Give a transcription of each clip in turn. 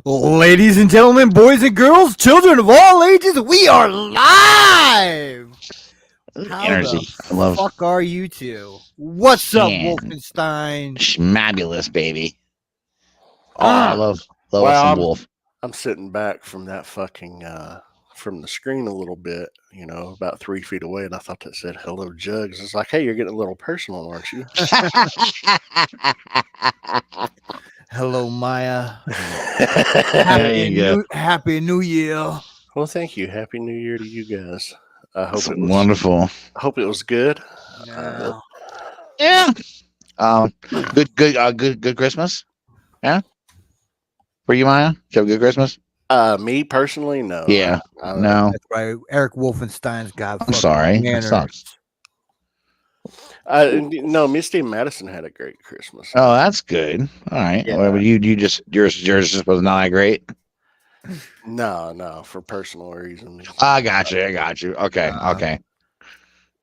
Ladies and gentlemen, boys and girls, children of all ages, we are live! How Energy. the fuck are you two? What's up, Wolfenstein? Schmabulous, baby. Oh, I love some Wolf. I'm sitting back from that fucking from the screen a little bit, you know, about 3 feet away, and I thought that said "Hello, Jugs." It's like, hey, you're getting a little personal, aren't you? Hello, Maya. Happy Happy New Year. Well, thank you. Happy New Year to you guys. I hope it was wonderful. I hope it was good. Yeah. Good Christmas. Yeah. For you, Maya? Did you have a good Christmas? Me personally, no. Yeah. No. That's right. Eric Wolfenstein's got. I'm sorry. That sucks. No, Misty and Madison had a great Christmas. Oh, that's good. All right. Yeah. Well, you just yours just was not that great. No, for personal reasons. I got you. Okay. Okay.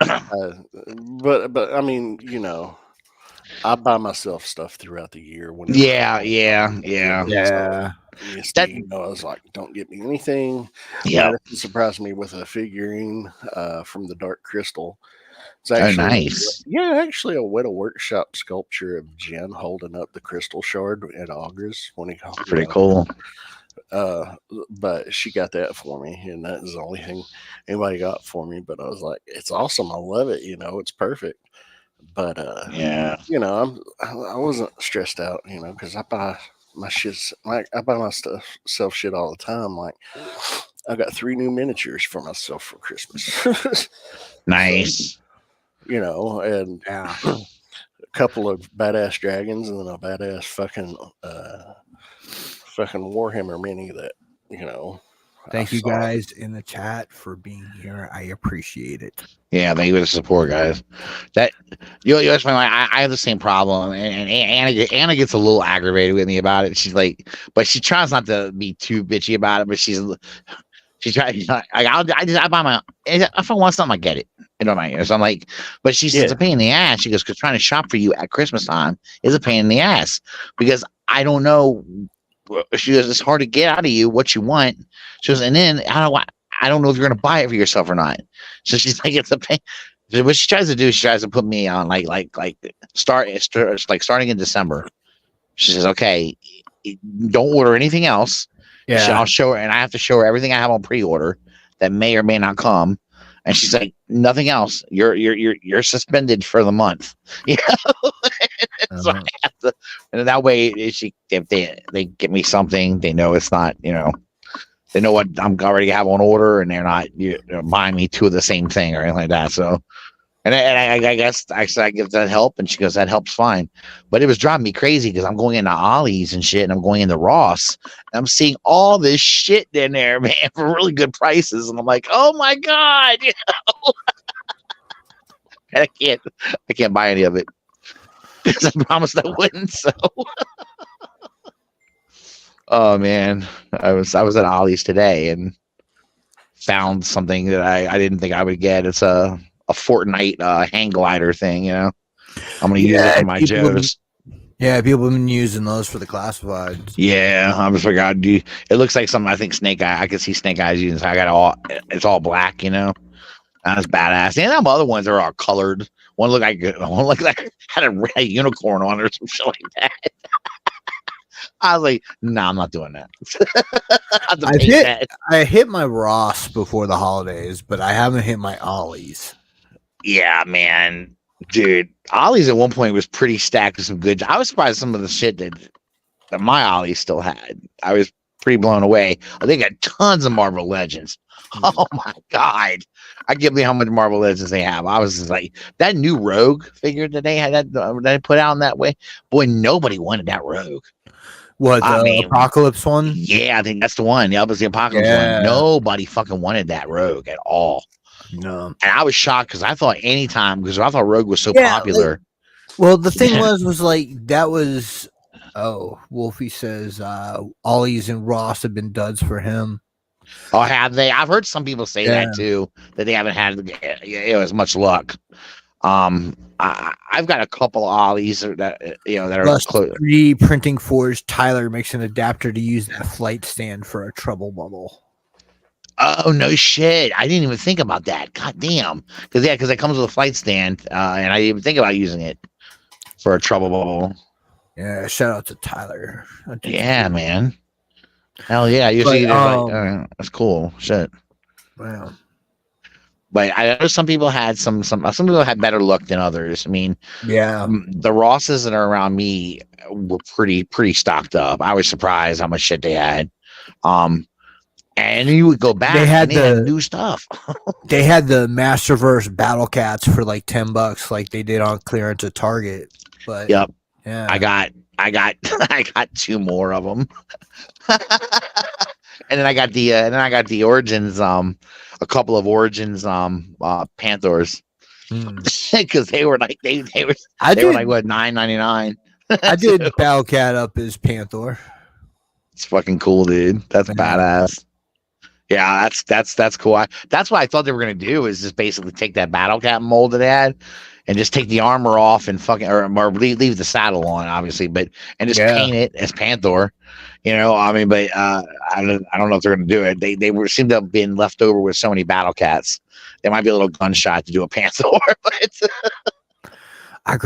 But I mean, you know, I buy myself stuff throughout the year. Yeah. Misty, you know, I was like, don't get me anything. Yeah. Madison surprised me with a figurine from the Dark Crystal. It's actually, nice. Actually a Weta Workshop sculpture of Jen holding up the crystal shard at August when he comes. Pretty cool. But she got that for me, and that is the only thing anybody got for me. But I was like, it's awesome. I love it. You know, it's perfect. But yeah, you know, I wasn't stressed out, you know, because I buy my shit, like I buy my self shit all the time. Like I got 3 new miniatures for myself for Christmas. Nice. So, you know, and a couple of badass dragons and then a badass fucking Warhammer mini that, you know. Thank you guys in the chat for being here. I appreciate it. Yeah, thank you for the support, guys. That you know, that's funny. I have the same problem, and Anna gets a little aggravated with me about it. She's like, but she tries not to be too bitchy about it. But she tries. I buy my. If I want something, I get it. You know what I mean? So I'm like, but she says it's a pain in the ass. She goes, because trying to shop for you at Christmas time is a pain in the ass because I don't know. She goes, it's hard to get out of you what you want. She goes, and then I don't know if you're going to buy it for yourself or not. So she's like, it's a pain. What she tries to do, she tries to put me on starting in December. She says, okay, don't order anything else. Yeah, I'll show her, and I have to show her everything I have on pre-order that may or may not come. And she's like, nothing else. You're suspended for the month. You know? So I have to, and that way, if they get me something, they know it's not, you know, they know what I'm already have on order, and they're not buying me 2 of the same thing or anything like that. So, and I guess I give that help, and she goes, that helps fine. But it was driving me crazy because I'm going into Ollie's and shit, and I'm going into Ross, and I'm seeing all this shit in there, man, for really good prices, and I'm like, oh my god, you know? And I can't buy any of it because I promised I wouldn't. So, oh man, I was at Ollie's today and found something that I didn't think I would get. It's a Fortnite hang glider thing, you know. I'm gonna use it for my Joes. Yeah, people have been using those for the classifieds. Yeah, I just forgot. It looks like something I think Snake Eye. I could see Snake Eyes using. So I got it's all black, you know. That's badass. And them other ones are all colored. One looked like had a red unicorn on it or some shit like that. I was like, no, I'm not doing that. I hit my Ross before the holidays, but I haven't hit my Ollie's. Yeah, man. Dude, Ollie's at one point was pretty stacked with some good. I was surprised some of the shit that my Ollie still had. I was pretty blown away. They got tons of Marvel Legends. Oh my god! I can't believe how much Marvel Legends they have. I was just like, that new Rogue figure that they had that they put out in that way. Boy, nobody wanted that Rogue. What, the Apocalypse one? Yeah, I think that's the one. That was the Apocalypse one. Nobody fucking wanted that Rogue at all. No. And I was shocked because I thought because I thought Rogue was so popular. Well, the thing was like, that was, Wolfie says Ollie's and Ross have been duds for him. Oh, have they? I've heard some people say that too, that they haven't had as much luck. I've got a couple of ollies that that are Plus close. 3D printing forge. Tyler makes an adapter to use that flight stand for a trouble bubble. Oh no shit! I didn't even think about that. God damn! Because it comes with a flight stand, and I didn't even think about using it for a trouble bubble. Yeah, shout out to Tyler. Yeah, man. Hell yeah! You see, that's cool. Shit. Wow. But I know some people had some people had better luck than others. I mean, yeah, the Rosses that are around me were pretty stocked up. I was surprised how much shit they had. And you would go back and they had new stuff. They had the Masterverse Battle Cats for like $10, like they did on clearance at Target. But yep, yeah, I got I got 2 more of them. And then I got the Origins, a couple of Origins, Panthers, because they were like they were like what $9.99. I did Battle Cat up as Panther. It's fucking cool, dude. That's badass. Yeah, that's cool. That's what I thought they were gonna do is just basically take that Battle Cat mold that they had and just take the armor off and fucking or leave the saddle on, obviously, and just paint it as Panther. I mean, but I don't know if they're gonna do it. They seem to have been left over with so many Battle Cats. There might be a little gunshot to do a Panther, but I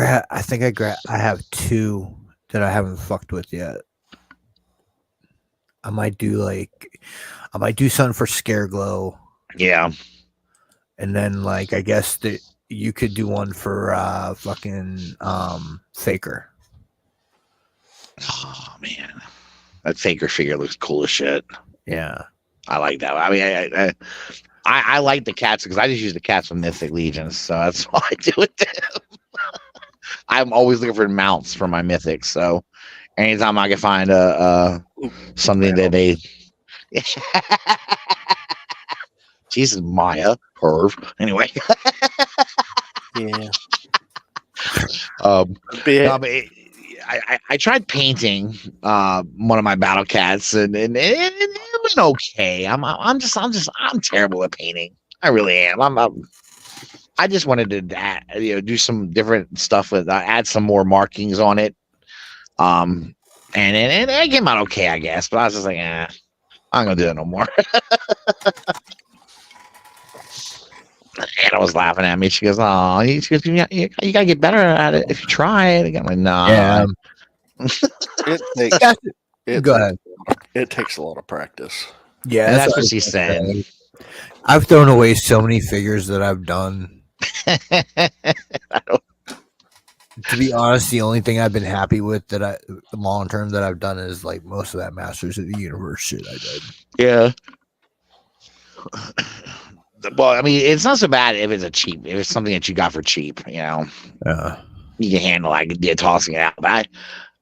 have 2 that I haven't fucked with yet. I might do something for Scare Glow. Yeah. And then I guess that you could do one for fucking Faker. Oh man. That Faker figure looks cool as shit. Yeah. I like that. I mean I like the cats because I just use the cats from Mythic Legions, so that's why I do it. I'm always looking for mounts for my mythics, so anytime I can find something that they Jesus, Maya perv. Anyway. Yeah. I tried painting one of my Battle Cats and it went okay. I'm terrible at painting. I really am. I just wanted to do some different stuff with add some more markings on it. And it came out okay, I guess. But I was just like, I'm gonna do it no more. Anna was laughing at me. She goes, "Oh, you gotta get better at it if you try it." I'm like, "No." Yeah. Go ahead. It takes a lot of practice. Yeah, that's what she said. I've thrown away so many figures that I've done. To be honest, the only thing I've been happy with that long term that I've done is most of that Masters of the Universe shit I did. Yeah. Well, I mean, it's not so bad if it's something that you got for cheap, Yeah. You can handle tossing it out. But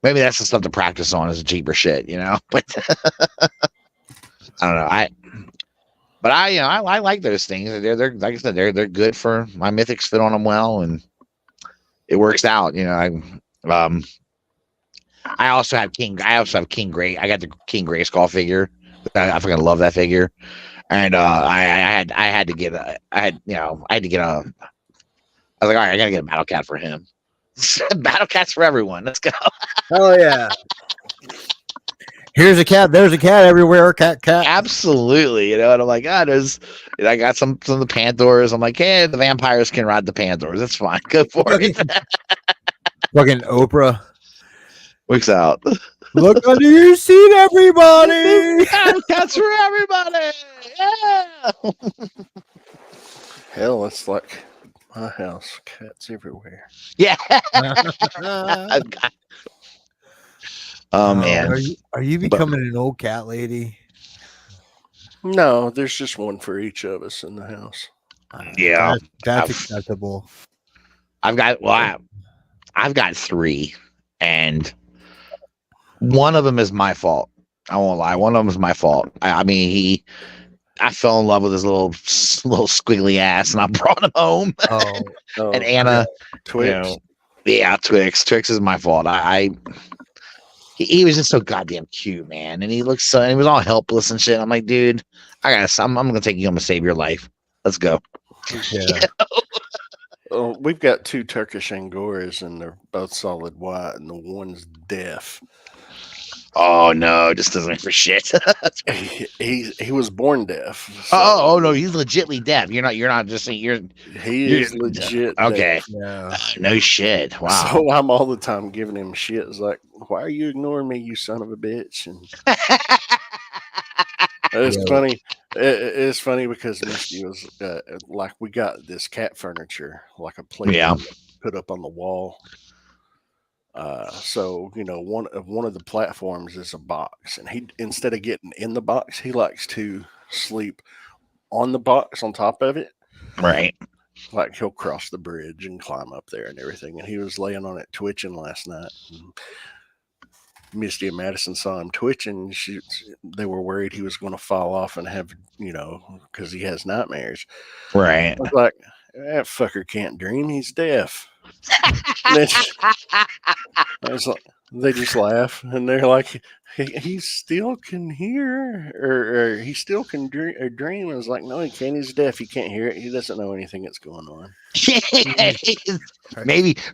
maybe that's the stuff to practice on is cheaper shit, But I don't know. I like those things. They're like I said, they're good for my mythics fit on them well, and it works out. I also have King Gray. I got the King Grayskull figure. I fucking love that figure. And I had to get a. I was like, all right, I gotta get a Battle Cat for him. Battle Cats for everyone. Let's go. Oh yeah. Here's a cat. There's a cat everywhere. Cat. Absolutely. And I'm like, I got some of the Panthers. I'm like, hey, the vampires can ride the Panthers. That's fine. Good for it. Fucking Oprah. Works out. Look under your seat, everybody. Cats for everybody. Yeah. Hell, it's like my house. Cats everywhere. Yeah. Oh man. Are you becoming an old cat lady? No, there's just one for each of us in the house. Yeah. That's acceptable. I've got 3, and one of them is my fault. I won't lie. One of them is my fault. I mean, I fell in love with his little squiggly ass, and I brought him home. Oh, and Anna, Twix. Twix. Twix is my fault. He was just so goddamn cute, man, and he was all helpless and shit. I'm like, dude, I'm gonna take you home to save your life. Let's go. Yeah. We've got 2 Turkish Angoras, and they're both solid white, and the one's deaf. Oh no, just doesn't for shit. He was born deaf. So oh no, he's legitly deaf. You're not just saying he is legit okay. deaf. Yeah. No shit. Wow. So I'm all the time giving him shit. It's like, why are you ignoring me, you son of a bitch? And it's funny. It's funny because Misty was like, we got this cat furniture, like a playroom put up on the wall. So one of the platforms is a box, and he, instead of getting in the box, he likes to sleep on the box on top of it. Right. Like he'll cross the bridge and climb up there and everything. And he was laying on it twitching last night. And Misty and Madison saw him twitching. They were worried he was going to fall off and have, because he has nightmares. Right. I was like, that fucker can't dream. He's deaf. They just laugh, and they're like, he still can hear, or he still can dream. I was like, no, he can't. He's deaf. He can't hear it. He doesn't know anything that's going on.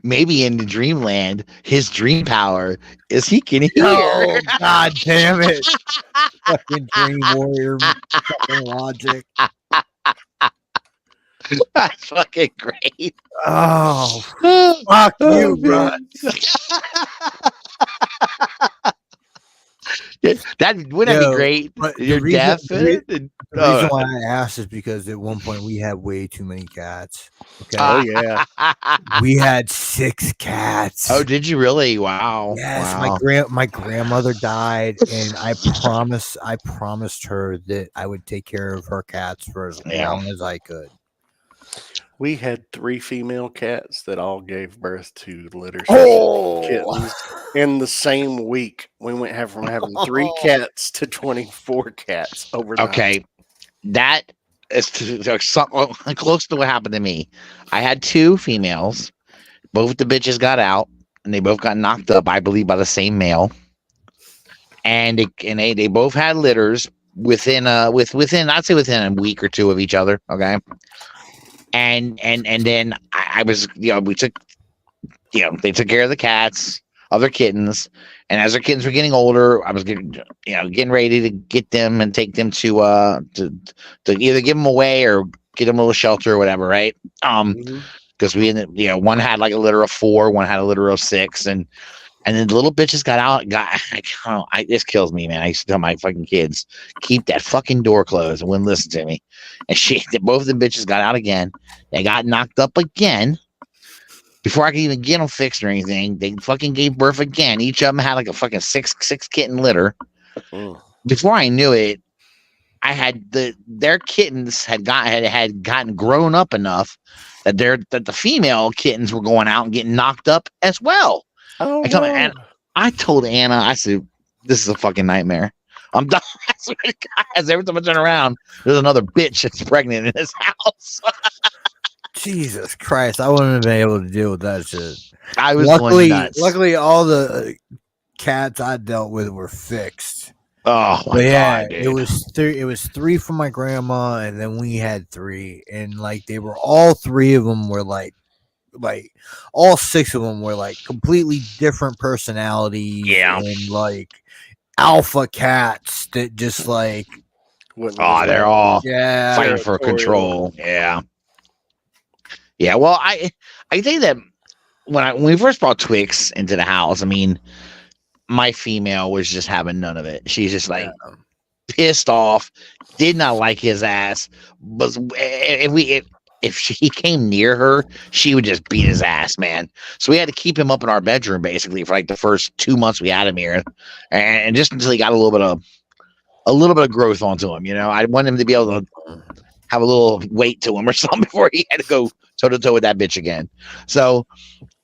maybe in the dreamland, his dream power is he can hear. Oh, God damn it. Fucking dream warrior fucking logic. That's fucking great. Oh, fuck you, bro. That wouldn't that be great? But you're deaf. The reason why I asked is because at one point we had way too many cats. Okay. Oh yeah. We had 6 cats. Oh, did you really? Wow. Yes, wow. my grandmother died, and I promised her that I would take care of her cats for as long as I could. We had 3 female cats that all gave birth to litters of kittens in the same week. We went from having 3 cats to 24 cats overnight. Okay, that is close to what happened to me. I had 2 females. Both the bitches got out, and they both got knocked up, I believe, by the same male. And they both had litters within I'd say within a week or 2 of each other. Okay. And then I was, we took, they took care of the cats, other kittens, and as their kittens were getting older, I was getting ready to get them and take them to either give them away or get them a little shelter or whatever, right? Because we ended, one had like a litter of 4, one had a litter of 6, and then the little bitches got out. This kills me, man. I used to tell my fucking kids, keep that fucking door closed, and wouldn't listen to me. And both of the bitches got out again. They got knocked up again. Before I could even get them fixed or anything, they fucking gave birth again. Each of them had like a fucking six kitten litter. Before I knew it, I had their kittens had gotten grown up enough that the female kittens were going out and getting knocked up as well. Oh, I told Anna, I said, this is a fucking nightmare. I'm done. I swear to God, every time I turn around, there's another bitch that's pregnant in this house. Jesus Christ, I wouldn't have been able to deal with that shit. I was going nuts. Luckily, all the cats I dealt with were fixed. Oh my God, dude. It was 3 from my grandma, and then we had 3, and like they were all 3 of them were like all 6 of them were like completely different personalities, and like alpha cats that just like they're all fighting for control. Yeah. Well, I think that when we first brought Twix into the house, I mean, my female was just having none of it. She's just like pissed off, did not like his ass. But if he came near her, she would just beat his ass, man. So we had to keep him up in our bedroom basically for like the first 2 months we had him here, and just until he got a little bit of growth onto him. I wanted him to be able to have a little weight to him or something before he had to go toe to toe with that bitch again. So,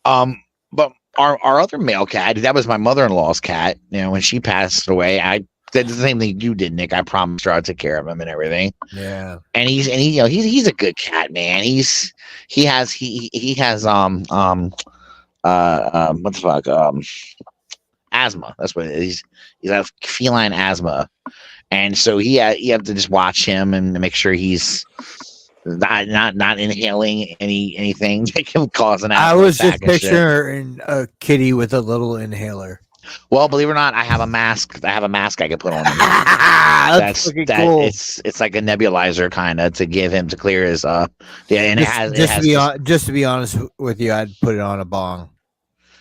but our other male cat, that was my mother-in-law's cat. When she passed away, I did the same thing you did, Nick. I promised her I'd take care of him and everything. Yeah. And he's a good cat, man. He has what the fuck? Asthma. That's what it is. He's got feline asthma. And so you have to just watch him and make sure he's not inhaling anything that can cause an I asthma was just attack and shit. picturing a kitty with a little inhaler. Well, believe it or not, I have a mask. I have a mask I can put on him. That's fucking cool. It's like a nebulizer kind of to give him to clear his and just to be honest with you, I'd put it on a bong.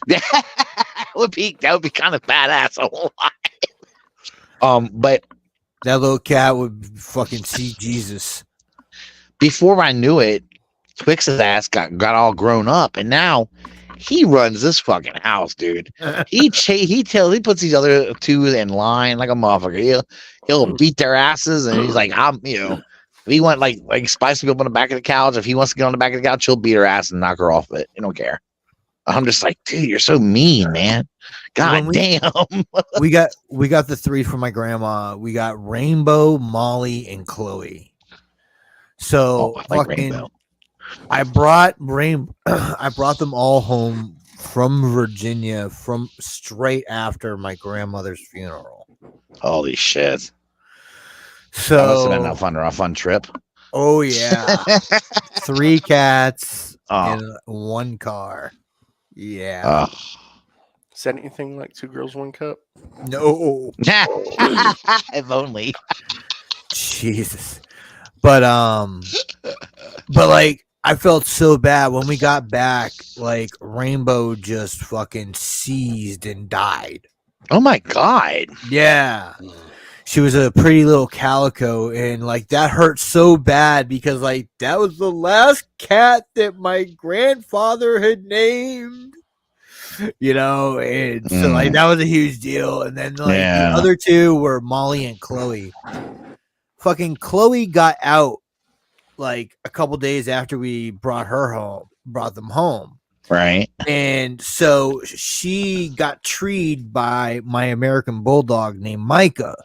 that would be kind of badass. But that little cat would fucking see Jesus. Before I knew it, Twix's ass got all grown up, and now he runs this fucking house, dude. He puts these other two in line like a motherfucker. He'll beat their asses, and he's like, if he want like spice people on the back of the couch, if he wants to get on the back of the couch, he'll beat her ass and knock her off it. He don't care. I'm just like, dude, you're so mean, man. God damn. we got the three from my grandma. We got Rainbow, Molly, and Chloe. So I brought them all home from Virginia from straight after my grandmother's funeral. Holy shit. So that must have been a fun trip. Oh yeah. 3 cats in 1 car. Yeah. Is that anything like 2 Girls 1 Cup? No. If only. Jesus. But like I felt so bad when we got back. Like Rainbow just fucking seized and died. Oh my god. Yeah. She was a pretty little calico, and like that hurt so bad because like that was the last cat that my grandfather had named. And so like that was a huge deal. And then like the other 2 were Molly and Chloe. Fucking Chloe got out like a couple days after we brought them home. Right. And so she got treed by my American bulldog named Micah.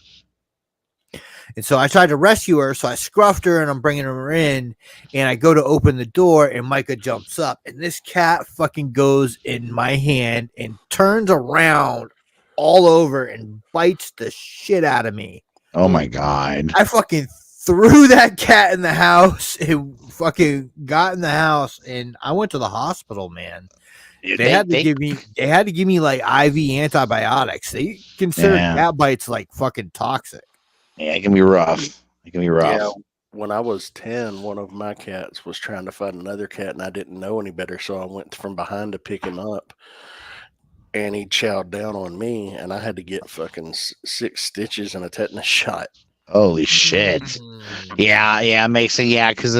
And so I tried to rescue her. So I scruffed her and I'm bringing her in, and I go to open the door and Micah jumps up, and this cat fucking goes in my hand and turns around all over and bites the shit out of me. Oh my god. I fucking threw that cat in the house and fucking got in the house, and I went to the hospital, man. They had to give me like IV antibiotics. They consider cat bites like fucking toxic. Yeah, it can be rough. Yeah, when I was 10, one of my cats was trying to fight another cat, and I didn't know any better, so I went from behind to pick him up, and he chowed down on me, and I had to get fucking 6 stitches and a tetanus shot. Holy shit! Yeah, makes it. Yeah, because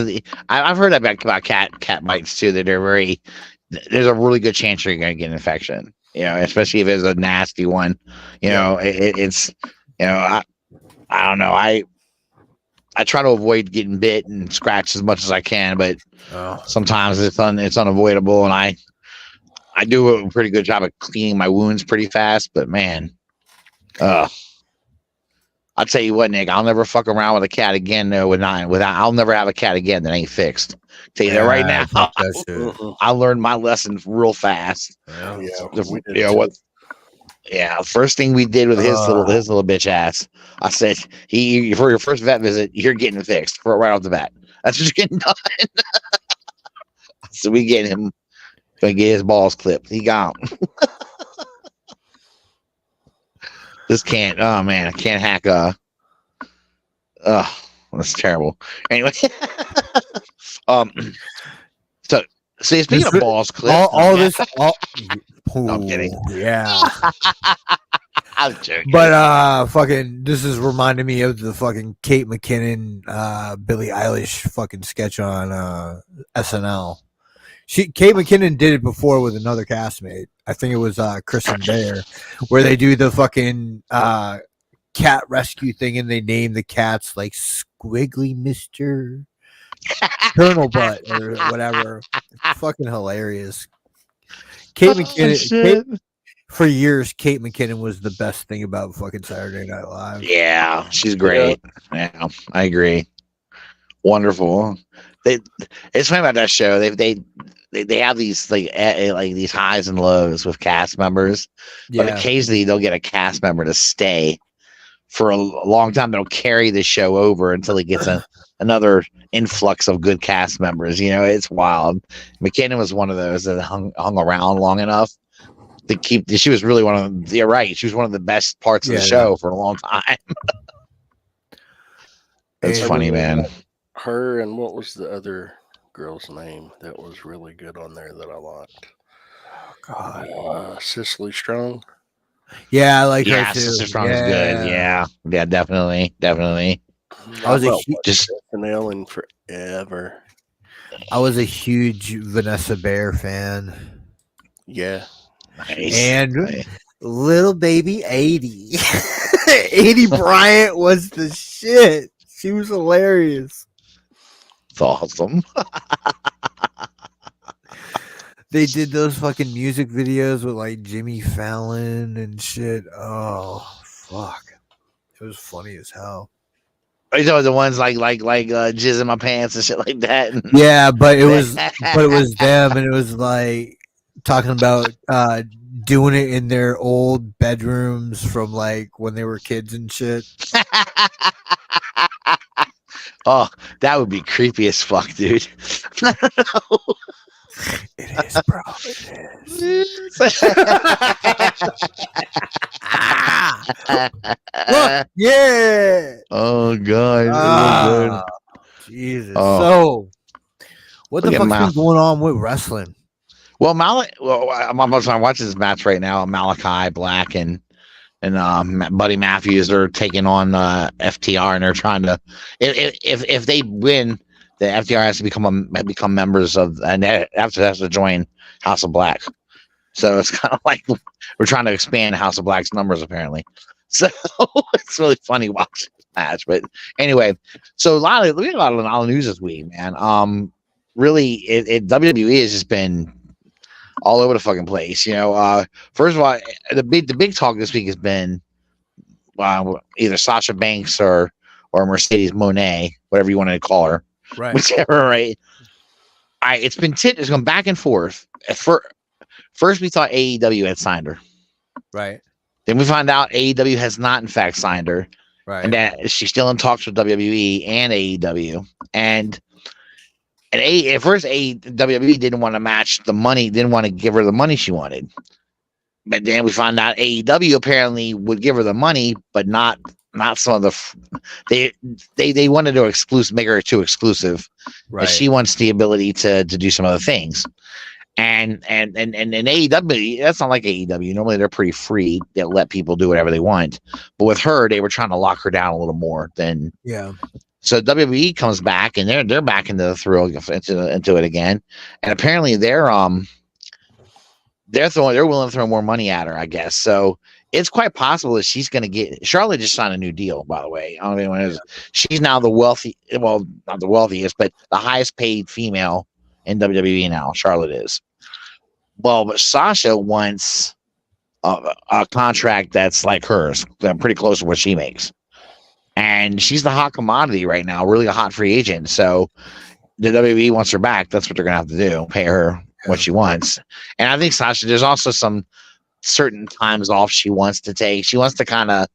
I've heard about cat bites too. That there's a really good chance you're going to get an infection. Especially if it's a nasty one. I don't know. I try to avoid getting bit and scratched as much as I can, but sometimes it's unavoidable, and I do a pretty good job of cleaning my wounds pretty fast. But man, I'll tell you what, Nick, I'll never fuck around with a cat again. No, I'll never have a cat again that ain't fixed. Tell you that right now. I learned my lesson real fast. First thing we did with his little bitch ass, I said, for your first vet visit, you're getting fixed right off the bat. That's what you're getting done. So we get him, gonna get his balls clipped. He gone. This can't. Oh man, I can't hack. That's terrible. Anyway, So speaking of balls clipped, I'm kidding. Yeah. I'm joking. But fucking, this is reminding me of the fucking Kate McKinnon, Billie Eilish fucking sketch on SNL. Kate McKinnon did it before with another castmate. I think it was Kristen Bear, where they do the fucking cat rescue thing, and they name the cats like Squiggly Mr. Colonel Butt or whatever. It's fucking hilarious. Kate McKinnon, for years, Kate McKinnon was the best thing about fucking Saturday Night Live. Yeah, she's great. Yeah, I agree. Wonderful. It's funny about that show. They have these like these highs and lows with cast members, but occasionally they'll get a cast member to stay for a long time. That'll carry the show over until he gets another influx of good cast members. It's wild. McKinnon was one of those that hung around long enough to keep. She was really one of. You're right. She was one of the best parts of the show for a long time. That's funny, man. Her and what was the other girl's name that was really good on there that I liked? Oh God, Cicely Strong. Yeah, I like her too. Sister Strong is good. Yeah, definitely. I was just SNL in forever. I was a huge Vanessa Bayer fan. Yeah, nice. And little baby 80. 80 Bryant was the shit. She was hilarious. It's awesome. They did those fucking music videos with like Jimmy Fallon and shit. Oh fuck. It was funny as hell. You know the ones like jizz in my pants and shit like that. Yeah, but it was them, and it was like talking about doing it in their old bedrooms from like when they were kids and shit. Oh, that would be creepy as fuck, dude. It is, bro. It is. Look, yeah. Oh god. Jesus. So, what the fuck's been going on with wrestling? Well, I'm watching this match right now. Malachi Black and Buddy Matthews are taking on FTR, and they're trying to. If they win, the FTR has to become members of, and after has to join House of Black. So it's kind of like we're trying to expand House of Black's numbers, apparently. So it's really funny watching this match. But anyway, so we had a lot of news this week, man. Really, WWE has just been all over the fucking place. First of all, the big talk this week has been either Sasha Banks or Mercedes Moné, whatever you want to call her, right? Whichever, right? It's gone back and forth. First, we thought AEW had signed her, right? Then we find out AEW has not, in fact, signed her, right? And that she's still in talks with WWE and AEW, and at first, WWE didn't want to match the money, didn't want to give her the money she wanted. But then we found out AEW apparently would give her the money, but not some of the. They wanted to make her too exclusive. Right. She wants the ability to do some other things. And AEW, that's not like AEW. Normally they're pretty free. They let people do whatever they want. But with her, they were trying to lock her down a little more than. Yeah. So WWE comes back, and they're back into the thrill into it again, and apparently they're willing to throw more money at her, I guess. So it's quite possible that she's going to get. Charlotte just signed a new deal, by the way. I don't know if anyone knows. She's now not the wealthiest, but the highest paid female in WWE now. Charlotte is. Well, but Sasha wants a contract that's like hers, pretty close to what she makes. And she's the hot commodity right now, really a hot free agent. So the WWE wants her back. That's what they're going to have to do, pay her what she wants. And I think Sasha, there's also some certain times off she wants to take. She wants to kind of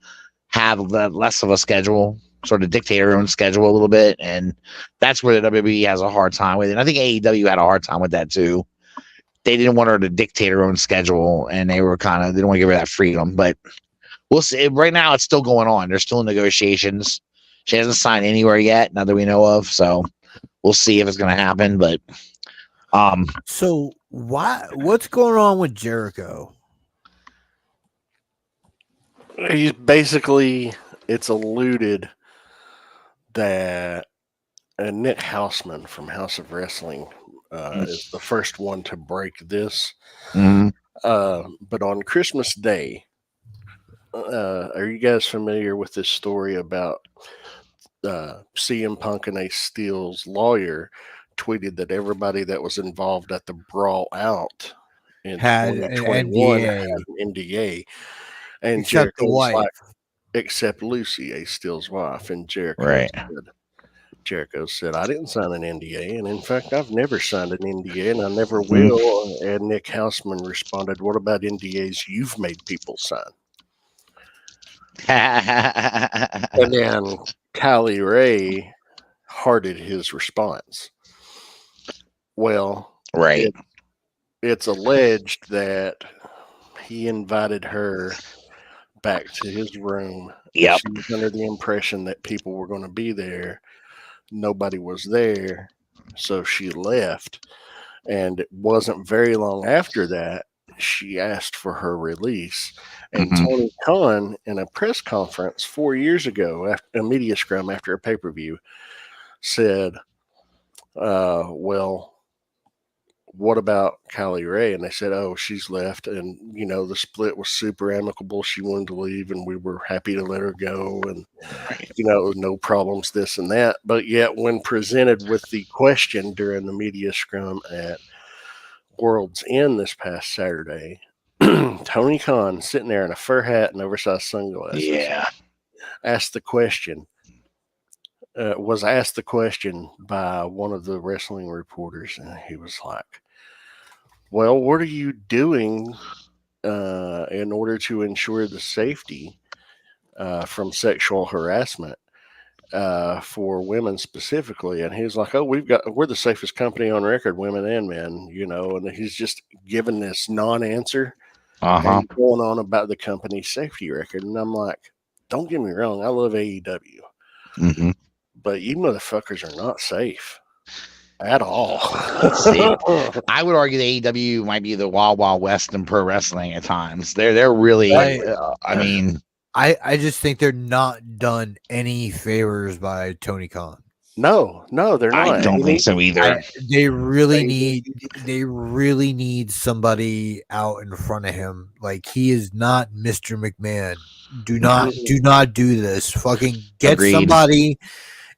have less of a schedule, sort of dictate her own schedule a little bit. And that's where the WWE has a hard time with it. And I think AEW had a hard time with that too. They didn't want her to dictate her own schedule, and they didn't want to give her that freedom. But we'll see. Right now, it's still going on. There's still negotiations. She hasn't signed anywhere yet, not that we know of. So we'll see if it's going to happen. But so what's going on with Jericho? He's basically, it's alluded that Nick Hausman from House of Wrestling is the first one to break this. Mm-hmm. But on Christmas Day, are you guys familiar with this story about CM Punk and Ace Steel's lawyer tweeted that everybody that was involved at the Brawl Out in had 2021 an had an NDA, and except the wife, like, except Lucy, Ace Steel's wife, and Jericho said, I didn't sign an NDA, and in fact, I've never signed an NDA, and I never will. And Nick Hausman responded, what about NDAs you've made people sign? And then Kylie Ray hearted his response. Well, right. it's alleged that he invited her back to his room. Yep. She was under the impression that people were going to be there. Nobody was there. So she left. And it wasn't very long after that, she asked for her release. And Tony Khan, in a press conference 4 years ago, after a media scrum after a pay per view, said, well, what about Kylie Ray? And they said, oh, she's left. And, you know, the split was super amicable. She wanted to leave and we were happy to let her go. And, you know, no problems, this and that. But yet, when presented with the question during the media scrum at World's End this past Saturday, Tony Khan, sitting there in a fur hat and oversized sunglasses, asked the question, was asked the question by one of the wrestling reporters. And he was like, well, what are you doing in order to ensure the safety from sexual harassment for women specifically? And he's like, oh, we're the safest company on record, women and men, you know. And he's just given this non-answer and going on about the company's safety record. And I'm like, don't get me wrong, I love AEW, but you motherfuckers are not safe at all. I would argue the AEW might be the Wild Wild West in pro wrestling at times. They're really, I mean, I just think they're not done any favors by Tony Khan. No, they're not. I don't think so either. They really need somebody out in front of him. Like, he is not Mr. McMahon. Do not do this. Fucking get somebody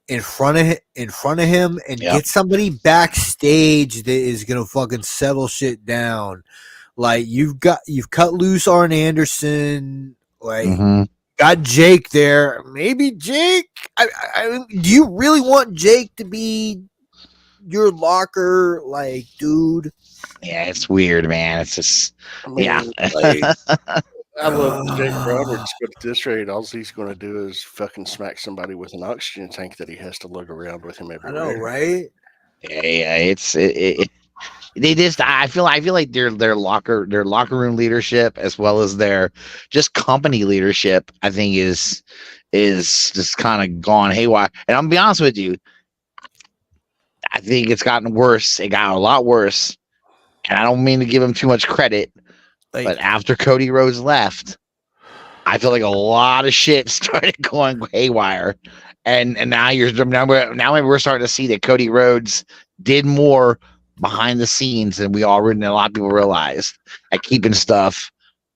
in front of him and get somebody backstage that is gonna fucking settle shit down. Like, you've cut loose Arn Anderson, like got Jake there. Maybe Jake. I do you really want Jake to be your locker, like, dude? Yeah, it's weird, man. It's just I love Jake Roberts, but at this rate, all he's going to do is fucking smack somebody with an oxygen tank that he has to lug around with him everywhere. I know, right? Yeah, they just. I feel like their locker room leadership, as well as their just company leadership, I think is just kind of gone haywire. And I'm gonna be honest with you, I think it's gotten worse. It got a lot worse, and I don't mean to give him too much credit. But after Cody Rhodes left, I feel like a lot of shit started going haywire, and now we're starting to see that Cody Rhodes did more behind the scenes than a lot of people realized at keeping stuff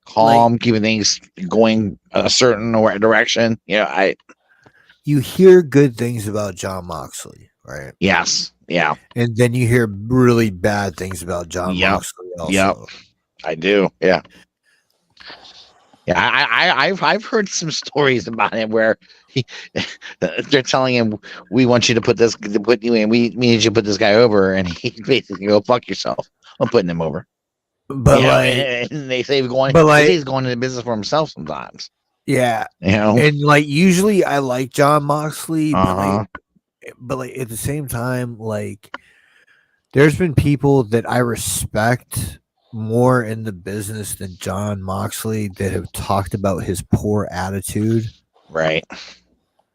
calm, keeping things going a certain direction. You hear good things about Jon Moxley, right? Yes, yeah, and then you hear really bad things about Jon Moxley also. Yep. I do, yeah. I've heard some stories about him where they're telling him, "We want you to put you in. We need you to put this guy over," and he basically go, "Fuck yourself. I'm putting him over." But and they say he's going into business for himself sometimes. Yeah, and like usually I like Jon Moxley, but at the same time, like there's been people that I respect more in the business than Jon Moxley that have talked about his poor attitude. Right.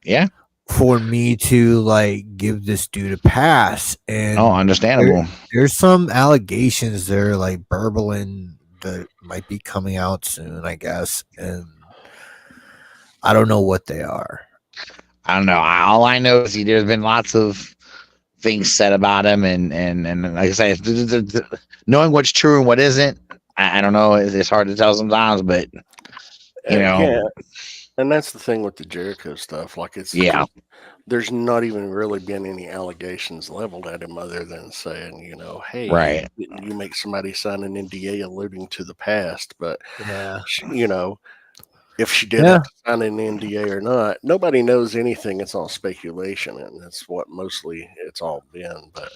Yeah. For me to like give this dude a pass. And understandable. There's some allegations there, like burbling, that might be coming out soon, I guess. And I don't know what they are. I don't know. All I know is there's been lots of things said about him, and like I say, knowing what's true and what isn't, I don't know. It's hard to tell sometimes, but yeah. And that's the thing with the Jericho stuff. Like there's not even really been any allegations leveled at him other than saying, hey, right, you make somebody sign an NDA alluding to the past, but if she did have to sign an NDA or not, nobody knows anything. It's all speculation, and that's what mostly it's all been. But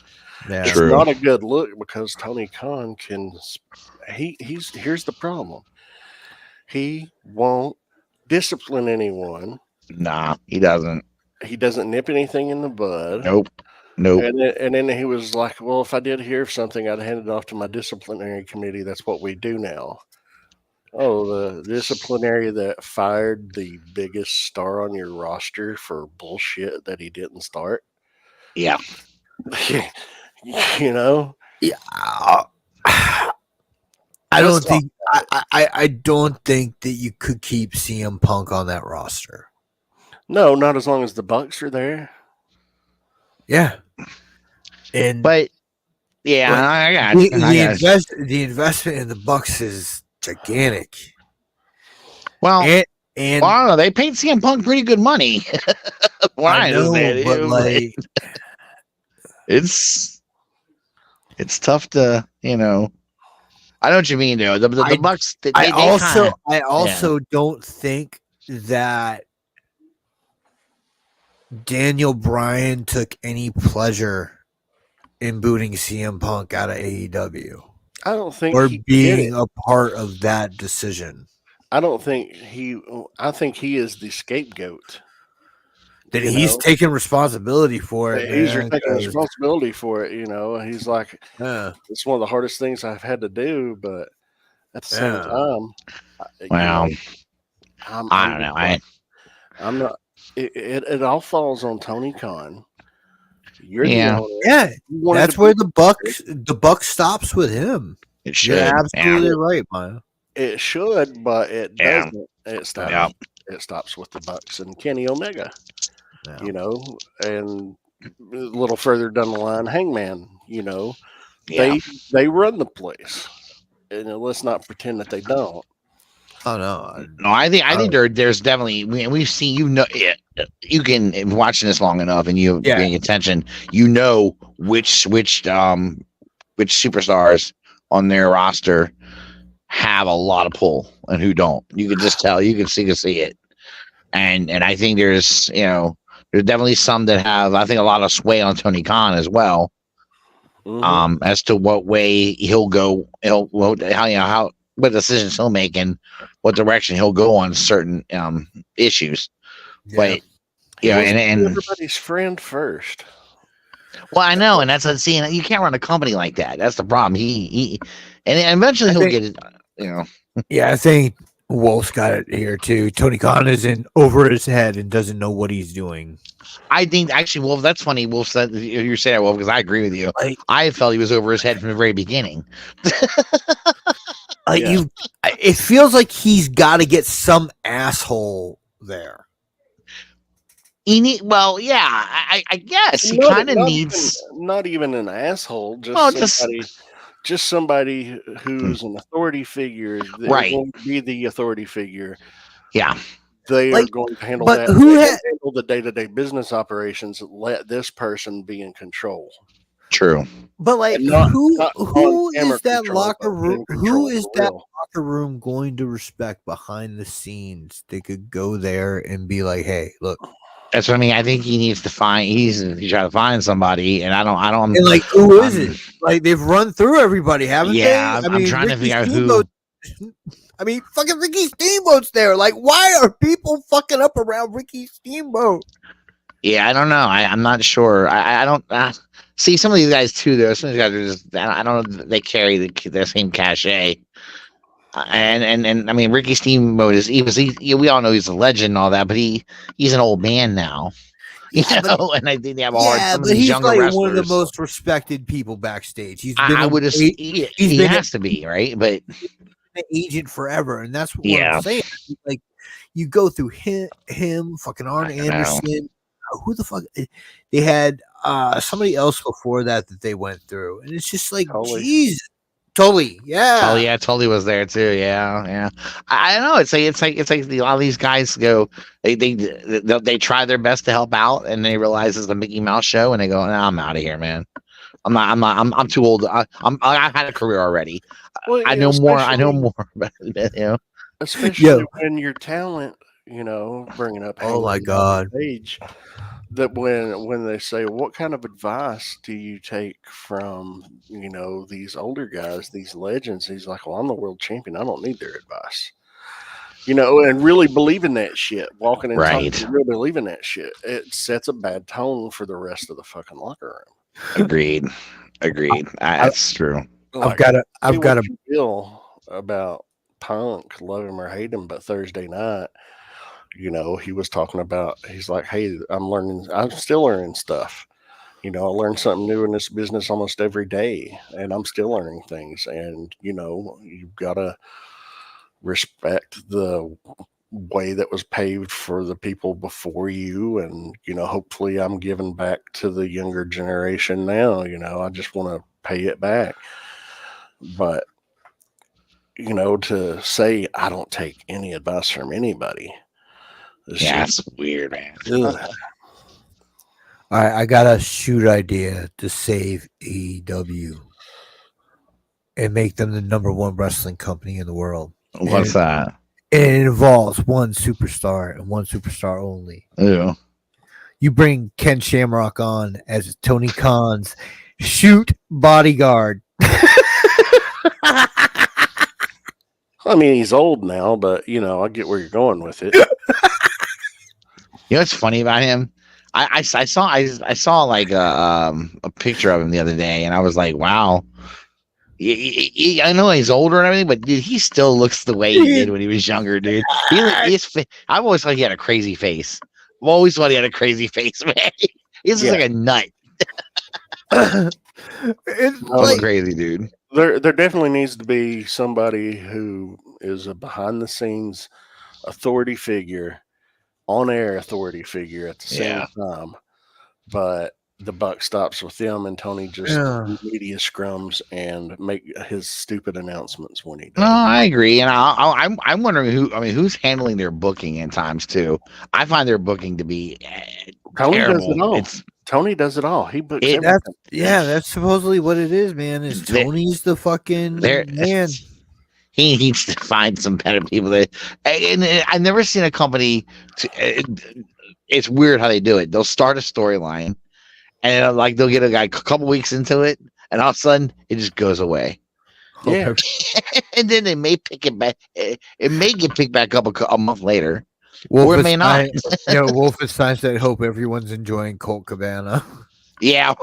it's not a good look because Tony Khan here's the problem. He won't discipline anyone. Nah, he doesn't. He doesn't nip anything in the bud. Nope. And then he was like, well, if I did hear something, I'd hand it off to my disciplinary committee. That's what we do now. Oh, the disciplinary that fired the biggest star on your roster for bullshit that he didn't start. Yeah. You know? Yeah. I don't think I don't think that you could keep CM Punk on that roster. No, not as long as the Bucks are there. Yeah. And but yeah, like, the investment in the Bucks is gigantic. Well, and I don't know. They paid CM Punk pretty good money. I know, but like, it's tough to, I know what you mean, though. The Bucks. I also don't think that Daniel Bryan took any pleasure in booting CM Punk out of AEW. I don't think or being a part of that decision. I don't think I think he is the scapegoat. That he's taking responsibility for it. He's taking responsibility for it. He's like, it's one of the hardest things I've had to do, but at the same time, wow. I don't know. I'm not. It all falls on Tony Khan. You're the owner. Yeah, that's where the buck stops with him. It should. You're absolutely right, Maya. It should, but it doesn't. It stops. Yeah. It stops with the Bucks and Kenny Omega. Yeah. And a little further down the line, Hangman. They run the place, and let's not pretend that they don't. Oh no! No, I think there's definitely we've seen you can if watching this long enough and you paying attention, which superstars on their roster have a lot of pull and who don't. You can just tell. You can see it, and I think there's definitely some that have I think a lot of sway on Tony Khan as well. Mm-hmm. As to what way he'll go, what decisions he'll make and what direction he'll go on certain issues. Yeah. But and everybody's friend first. Well, I know, and that's seeing you can't run a company like that. That's the problem. He and eventually he'll get it. Yeah, I think Wolf's got it here too. Tony Khan is in over his head and doesn't know what he's doing. I think actually, Wolf. That's funny. Wolf said you say that, Wolf, because I agree with you. I felt he was over his head from the very beginning. It feels like he's got to get some asshole there. I guess he kind of needs not even an asshole, just somebody who's an authority figure. Right, going to be the authority figure. Yeah, they are going to handle that. Handle the day-to-day business operations. Let this person be in control. True. But who is that locker room? Who is that locker room going to respect behind the scenes? They could go there and be like, "Hey, look." That's what I mean. I think he needs to find. He's trying to find somebody, and I don't. And who is it? Like they've run through everybody, haven't they? I'm trying to figure out who. I mean, fucking Ricky Steamboat's there. Like, why are people fucking up around Ricky Steamboat? Yeah, I don't know. I'm not sure. I don't see some of these guys too. Though some of these guys are just. I don't know. They carry the same cachet. And I mean, Ricky Steamboat we all know he's a legend and all that, but he's an old man now. And I think they have a hard time. But he's like one of the most respected people backstage. He's been he has to be, right? But an agent forever, and that's what I'm saying. Like you go through him, fucking Arn Anderson. Who the fuck? They had somebody else before that they went through, and it's just like, Jesus. Tully, yeah. Oh yeah, Tully was there too. Yeah. I don't know. It's like a lot of these guys go. They try their best to help out, and they realize it's a Mickey Mouse show, and they go, "Nah, I'm out of here, man. I'm too old. I had a career already. Well, I know more. About it, Especially when your talent, bringing up. Oh my God. Age. That when they say, what kind of advice do you take from, these older guys, these legends? He's like, well, I'm the world champion. I don't need their advice. and really believing that shit, walking and Right. talking, really believing that shit, it sets a bad tone for the rest of the fucking locker room. Agreed. That's true. Like, I've got a you feel about Punk, love him or hate him, but Thursday night, he was talking about, he's like, hey, I'm still learning stuff. I learn something new in this business almost every day, and I'm still learning things. And, you've got to respect the way that was paved for the people before you. And, hopefully I'm giving back to the younger generation now. I just want to pay it back. But, to say I don't take any advice from anybody. That's weird, man. All right, I got a shoot idea to save AEW and make them the #1 wrestling company in the world. What's that? And it involves one superstar and one superstar only. Ew. You bring Ken Shamrock on as Tony Khan's shoot bodyguard. I mean, he's old now, but I get where you're going with it. What's funny about him? I saw like a picture of him the other day, and I was like, wow. I know he's older and everything, but dude, he still looks the way he did when he was younger, dude. I've always thought he had a crazy face. I've always thought he had a crazy face, man. He's just like a nut. It's like, crazy, dude. There definitely needs to be somebody who is a behind the scenes authority figure, on air authority figure at the same time. But the buck stops with them, and Tony just media scrums and make his stupid announcements when he does. No, I agree, and I'm wondering who's handling their booking at times too. I find their booking to be Tony terrible. does it all. Tony does it all. He books everything. That's supposedly what it is, man. Is Tony's the fucking man. He needs to find some better people. And I've never seen a company. It's weird how they do it. They'll start a storyline, and like they'll get a guy a couple weeks into it, and all of a sudden it just goes away. Yeah, and then they may pick it back. It may get picked back up a month later, or it may not. Wolfenstein said, "Hope everyone's enjoying Colt Cabana." Yeah.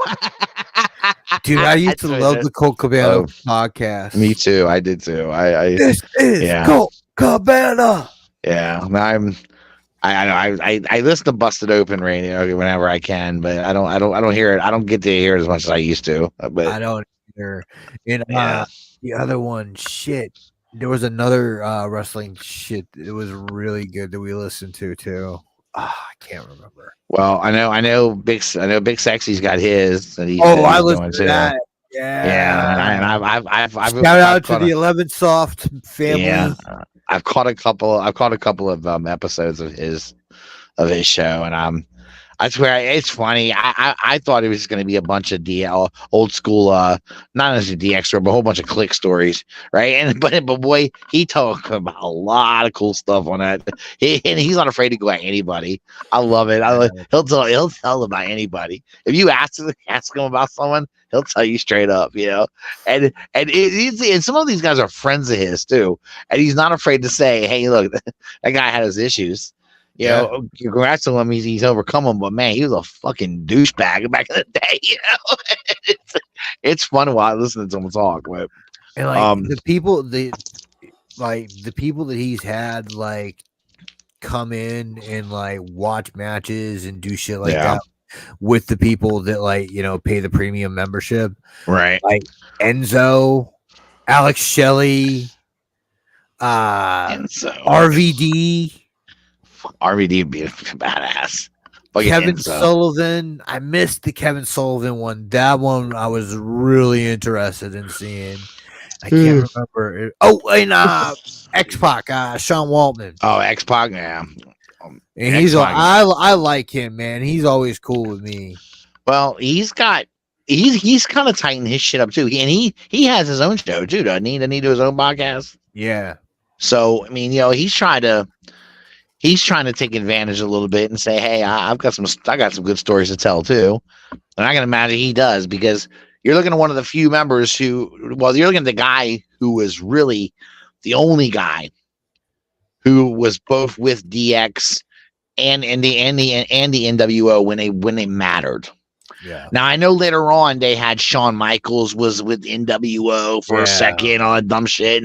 Dude, I used to love the Colt Cabana podcast. Me too. I did too. This is Colt Cabana. Yeah, I listen to Busted Open radio whenever I can, but I don't hear it. I don't get to hear it as much as I used to. But I don't either. And the other one, shit. There was another wrestling shit. It was really good that we listened to too. I can't remember. Well, I know Big Sexy's got his. And I listened to that. Yeah, and I've shout out to the 11th Soft family. Yeah, I've caught a couple of episodes of his show, and I swear it's funny. I thought it was going to be a bunch of DL old school, not necessarily DX, but a whole bunch of click stories, right? But boy, he talked about a lot of cool stuff on that. And he's not afraid to go at anybody. I love it. He'll tell about anybody. If you ask him about someone, he'll tell you straight up, And some of these guys are friends of his too, and he's not afraid to say, "Hey, look, that guy had his issues." Congrats to him. He's overcome them, but man, he was a fucking douchebag back in the day. It's fun while listening to him talk. But the people that he's had come in and watch matches and do shit like that with the people that pay the premium membership, right? Like Enzo, Alex Shelley, RVD. RVD would be a badass. Kevin Sullivan. I missed the Kevin Sullivan one. That one I was really interested in seeing. I can't remember. And X-Pac, Sean Waltman. Oh, X-Pac, yeah. And I like him, man. He's always cool with me. Well, he's kind of tightening his shit up too. And he has his own show too, doesn't he? Doesn't he do his own podcast? Yeah. So I mean, he's trying to take advantage a little bit and say, hey, I got some good stories to tell too. And I can imagine he does, because you're looking at one of the few members you're looking at the guy who was really the only guy who was both with DX and the NWO when they mattered. Yeah. Now I know later on they had Shawn Michaels was with NWO for a second, all that dumb shit.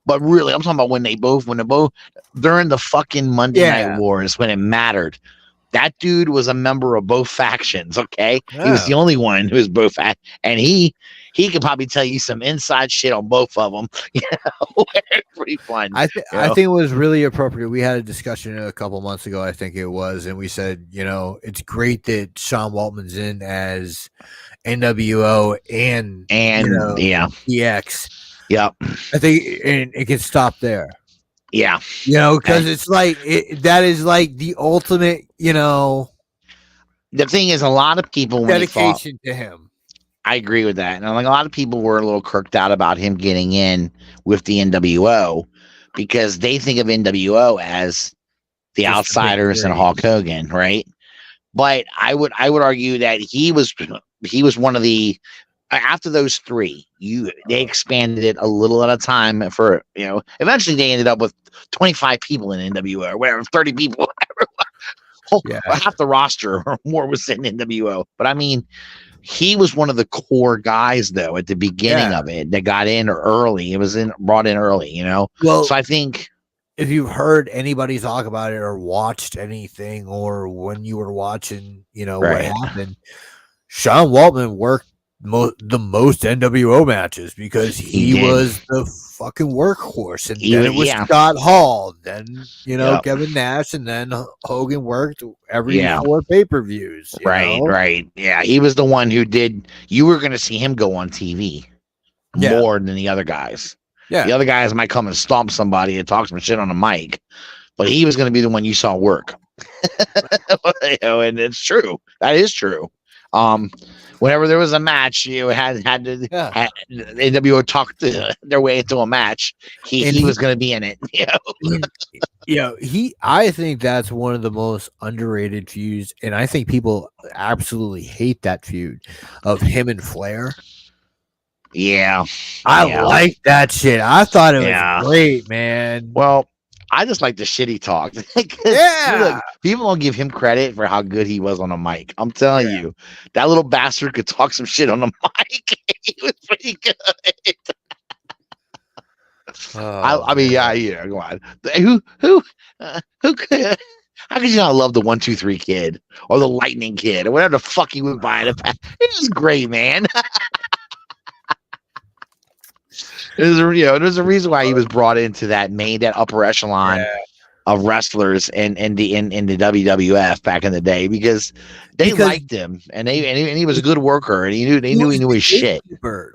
But really, I'm talking about when they both during the fucking Monday Night Wars when it mattered. That dude was a member of both factions. Okay, he was the only one who was both, and he could probably tell you some inside shit on both of them. You know, pretty fun. I think it was really appropriate. We had a discussion a couple months ago, I think it was, and we said, you know, it's great that Sean Waltman's in as NWO and you know, DX. Yep. I think it can stop there. Yeah. You know, because it's like that is like the ultimate, you know. The thing is, a lot of people dedication to him. I agree with that. And like a lot of people were a little kirked out about him getting in with the NWO because they think of NWO as the Outsiders and Hulk Hogan, right? But I would argue that he was one of the after those three, they expanded it a little at a time for, you know, eventually they ended up with 25 people in NWO or whatever, 30 people, half the roster or more was in NWO. But I mean, he was one of the core guys though at the beginning of it that got in early. It was brought in early, you know. Well, so I think if you've heard anybody talk about it or watched anything, or when you were watching, you know, what happened, Sean Waltman worked the most NWO matches because he was the fucking workhorse, and then it was Scott Hall, then you know Kevin Nash, and then Hogan worked every 4 pay-per-views. Right. Yeah, he was the one who did. You were going to see him go on TV more than the other guys. Yeah, the other guys might come and stomp somebody and talk some shit on the mic, but he was going to be the one you saw work. You know, and it's true. That is true. Whenever there was a match, you had to NWO talk their way into a match. He was going to be in it. You know? I think that's one of the most underrated feuds, and I think people absolutely hate that feud of him and Flair. Yeah, I like that shit. I thought it was great, man. Well, I just like the shit he talked. Look, people don't give him credit for how good he was on a mic. I'm telling you, that little bastard could talk some shit on the mic. He was pretty good. I mean, go on. Who could? How could you not love the 1, 2, 3 kid or the Lightning Kid or whatever the fuck he would buy? It was great, man. There's a reason why he was brought into that upper echelon of wrestlers in the WWF back in the day because they liked him and he was a good worker and he knew his shit.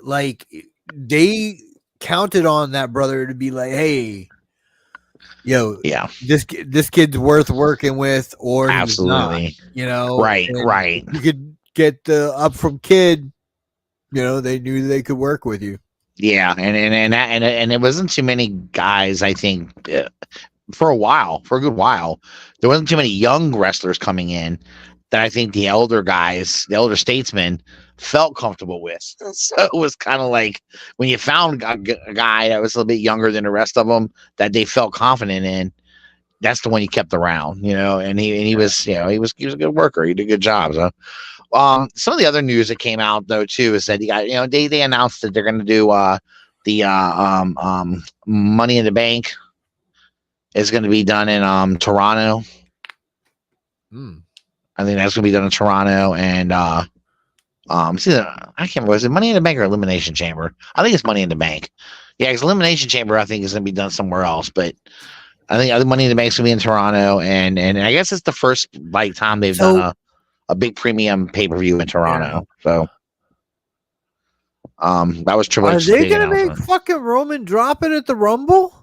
Like they counted on that brother to be like, hey, this kid's worth working with, or absolutely, he's not, you know, right. You could get the up from kid. You know, they knew they could work with you. Yeah, and it wasn't too many guys. I think for a good while, there wasn't too many young wrestlers coming in that I think the elder guys, the elder statesmen, felt comfortable with. So it was kind of like when you found a guy that was a little bit younger than the rest of them that they felt confident in. That's the one you kept around, you know. And he was, you know, he was a good worker. He did a good job. So. Some of the other news that came out though too is that they announced that they're going to do the Money in the Bank is going to be done in Toronto. I think that's going to be done in Toronto, and I can't remember, was it Money in the Bank or Elimination Chamber? I think it's Money in the Bank. Yeah, because Elimination Chamber I think is going to be done somewhere else, but I think other Money in the Bank is going to be in Toronto, and I guess it's the first time they've done a big premium pay-per-view in Toronto. So that was Triple H's. Are they gonna make fucking Roman drop it at the Rumble?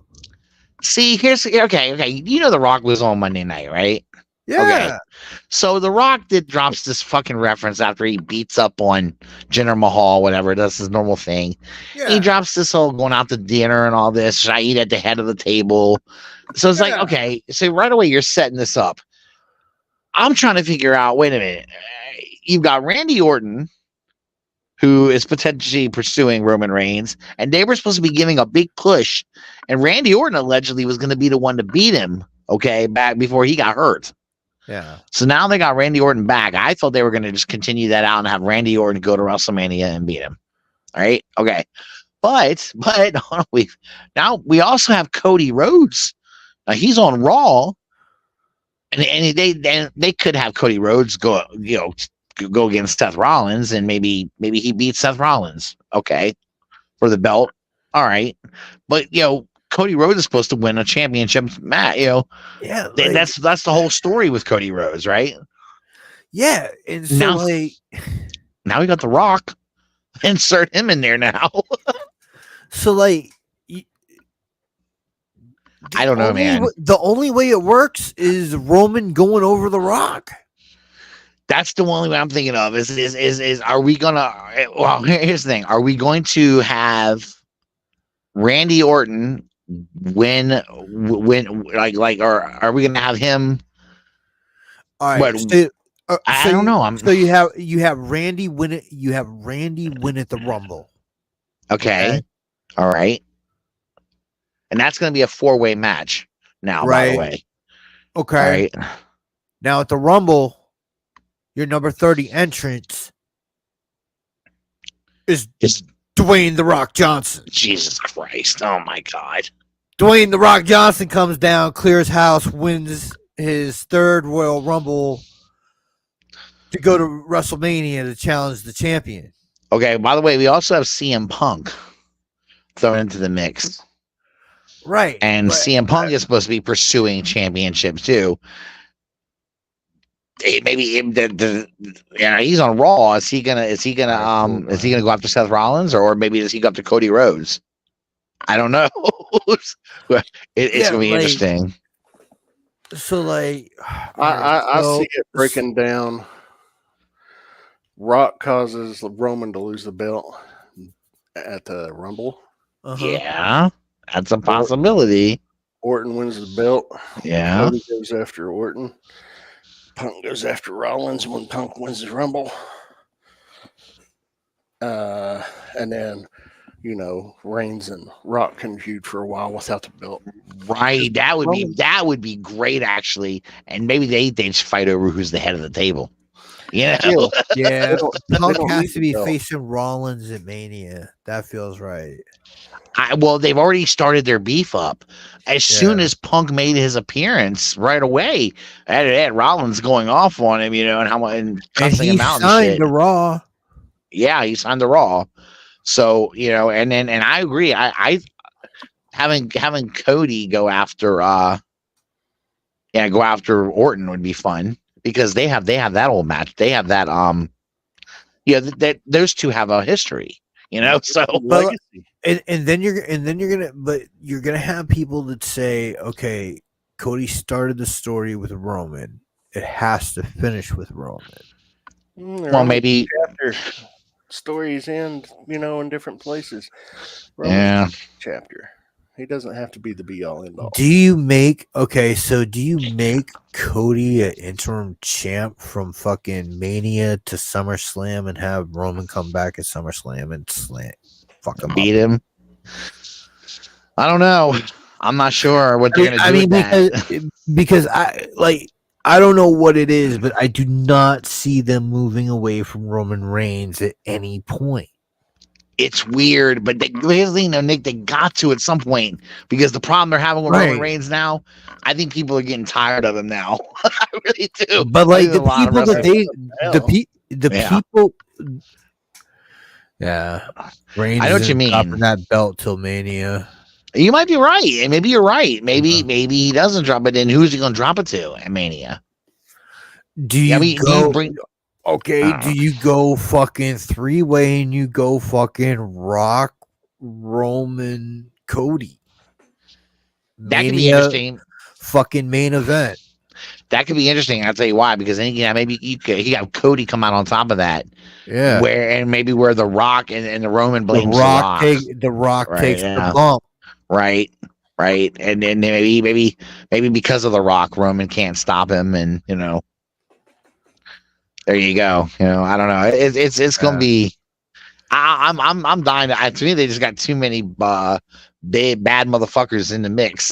See, here's okay. You know The Rock was on Monday night, right? Yeah. Okay. So The Rock drops this fucking reference after he beats up on Jinder Mahal, whatever, does his normal thing. Yeah. He drops this whole going out to dinner and all this. Should I eat at the head of the table? So it's like, okay, so right away you're setting this up. I'm trying to figure out, wait a minute. You've got Randy Orton who is potentially pursuing Roman Reigns, and they were supposed to be giving a big push, and Randy Orton allegedly was going to be the one to beat him, okay, back before he got hurt. Yeah. So now they got Randy Orton back. I thought they were going to just continue that out and have Randy Orton go to WrestleMania and beat him. All right, okay, but we also have Cody Rhodes. He's on Raw, and they could have Cody Rhodes go against Seth Rollins, and maybe he beats Seth Rollins, okay, for the belt. All right, but Cody Rhodes is supposed to win a championship match. Yeah, that's the whole story with Cody Rhodes, right? Yeah, and so now we got The Rock. Insert him in there now. So I don't know, man. The only way it works is Roman going over The Rock. That's the only way I'm thinking of. Is are we gonna? Well, here's the thing: are we going to have Randy Orton win? Or are we gonna have him? All right. I don't know. So you have Randy win it. You have Randy win at the Rumble. Okay. All right. And that's going to be a 4-way match now, by the way. Okay. All right. Now at the Rumble, your number 30 entrance is Dwayne The Rock Johnson. Jesus Christ. Oh, my God. Dwayne The Rock Johnson comes down, clears house, wins his 3rd Royal Rumble to go to WrestleMania to challenge the champion. Okay, by the way, we also have CM Punk thrown into the mix. Right. And CM Punk is supposed to be pursuing championships too. Maybe he's on Raw. Is he gonna go after Seth Rollins, or maybe does he go after Cody Rhodes? I don't know. It's gonna be interesting. So I see it breaking down. Rock causes Roman to lose the belt at the Rumble. Yeah, that's a possibility. Orton wins the belt. Yeah. Cody goes after Orton. Punk goes after Rollins when Punk wins the Rumble. And then, Reigns and Rock can feud for a while without the belt. Right. That would be great, actually. And maybe they just fight over who's the head of the table. Yeah. Punk has to be facing Rollins at Mania. That feels right. Well, they've already started their beef up. As soon as Punk made his appearance, right away, had Rollins going off on him, and cussing him out. He signed the Raw. Yeah, he signed the Raw. So and I agree. I having Cody go after Orton would be fun. Because they have that old match. They have that that those two have a history, so and then you're gonna have people that say, okay, Cody started the story with Roman. It has to finish with Roman. Well, maybe stories end, in different places. Chapter. He doesn't have to be the be all end all. Do you make Cody an interim champ from fucking Mania to SummerSlam and have Roman come back at SummerSlam and beat him? I don't know. I'm not sure what they're gonna do. Because I don't know what it is, but I do not see them moving away from Roman Reigns at any point. It's weird, but Nick, they got to at some point, because the problem they're having with Roman Reigns now, I think people are getting tired of him now. I really do. But the people that people, Reigns I know what you mean. Dropping that belt till Mania. You might be right, and maybe you're right. Maybe he doesn't drop it. Then who's he going to drop it to at Mania? Do you do you go fucking 3-way and you go fucking Rock, Roman, Cody? That could be interesting. Fucking main event. That could be interesting. I'll tell you why. Because then maybe you have Cody come out on top of that. Yeah. Where the Rock and the Roman blames the Rock takes the bump. Right. And then maybe because of the Rock, Roman can't stop him, and there you go. I don't know. It's gonna be I'm dying. To me, they just got too many bad motherfuckers in the mix.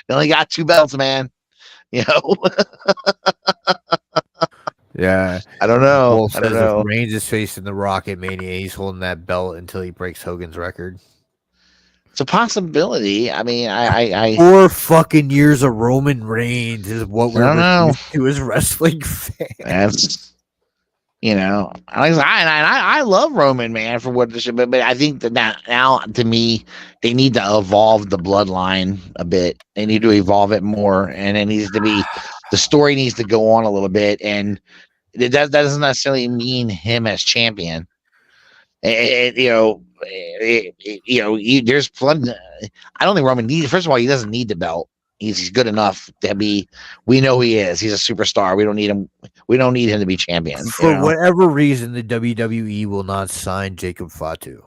They only got 2 belts, man. You know. Yeah. I don't know. Wolf I don't says if know. Reigns is facing the Rock at Mania, he's holding that belt until he breaks Hogan's record. It's a possibility. I mean, I 4 fucking years of Roman Reigns is what we're don't know. reduced to as wrestling fans. That's, you know, I love Roman, man, for what this should be, but I think that now, to me, they need to evolve the bloodline a bit. They need to evolve it more, and it needs to be, the story needs to go on a little bit, and that doesn't necessarily mean him as champion. There's plenty. I don't think Roman needs. First of all, he doesn't need the belt. He's good enough to be. We know he is. He's a superstar. We don't need him. We don't need him to be champion. For whatever reason, the WWE will not sign Jacob Fatu.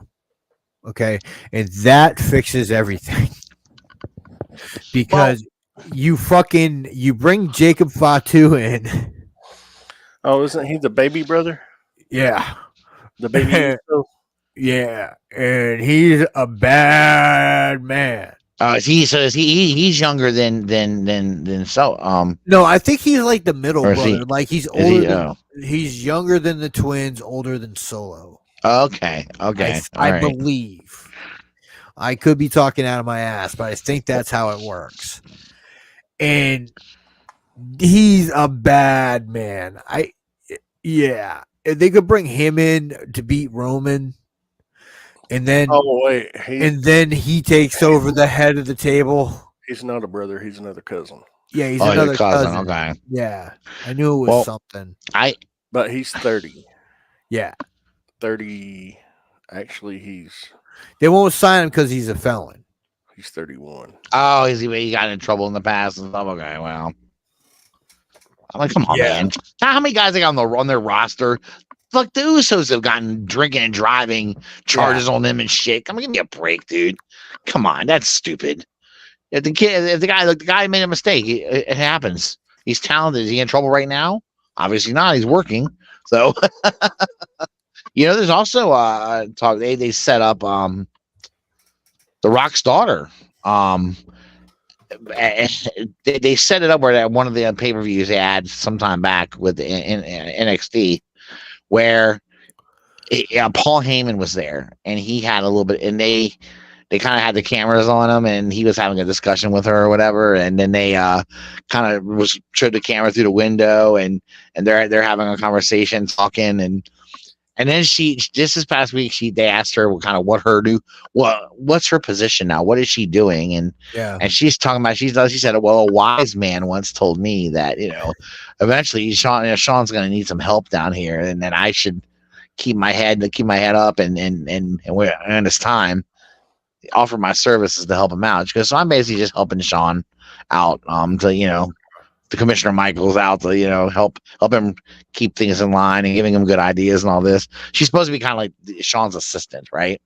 Okay, and that fixes everything. Because you bring Jacob Fatu in. Oh, isn't he the baby brother? Yeah. The baby. Yeah, and he's a bad man. He's younger than so No, I think he's like the middle brother. Like he's older. He's younger than the twins, older than Solo. Okay. I believe. I could be talking out of my ass, but I think that's how it works. And he's a bad man. If they could bring him in to beat Roman. And then, then he takes over the head of the table. He's not a brother; he's another cousin. Yeah, he's another cousin. Okay. Yeah, I knew it was something. But he's 30. Yeah, 30. Actually, they won't sign him because he's a felon. He's 31. Oh, he got in trouble in the past and stuff. Okay, well, I'm like, come on, man. How many guys they got on their roster? Fuck, the Usos have gotten drinking and driving charges on them and shit. Come on, give me a break, dude. Come on, that's stupid. If the guy made a mistake, it happens. He's talented. Is he in trouble right now? Obviously not. He's working. So, there's also talk. They set up The Rock's daughter. They set it up where at one of the pay-per-views they had sometime back with in NXT. Where Paul Heyman was there, and he had a little bit, and they kind of had the cameras on him, and he was having a discussion with her or whatever, and then they kind of showed the camera through the window, and they're having a conversation, talking, and then just this past week they asked her what's her position now, what is she doing, and she's talking about she said, well, a wise man once told me that eventually Sean's going to need some help down here, and then I should keep my head up and when it's time, offer my services to help him out. Because so I'm basically just helping Sean out the Commissioner Michaels out to help him keep things in line and giving him good ideas and all this. She's supposed to be kind of like Sean's assistant, right?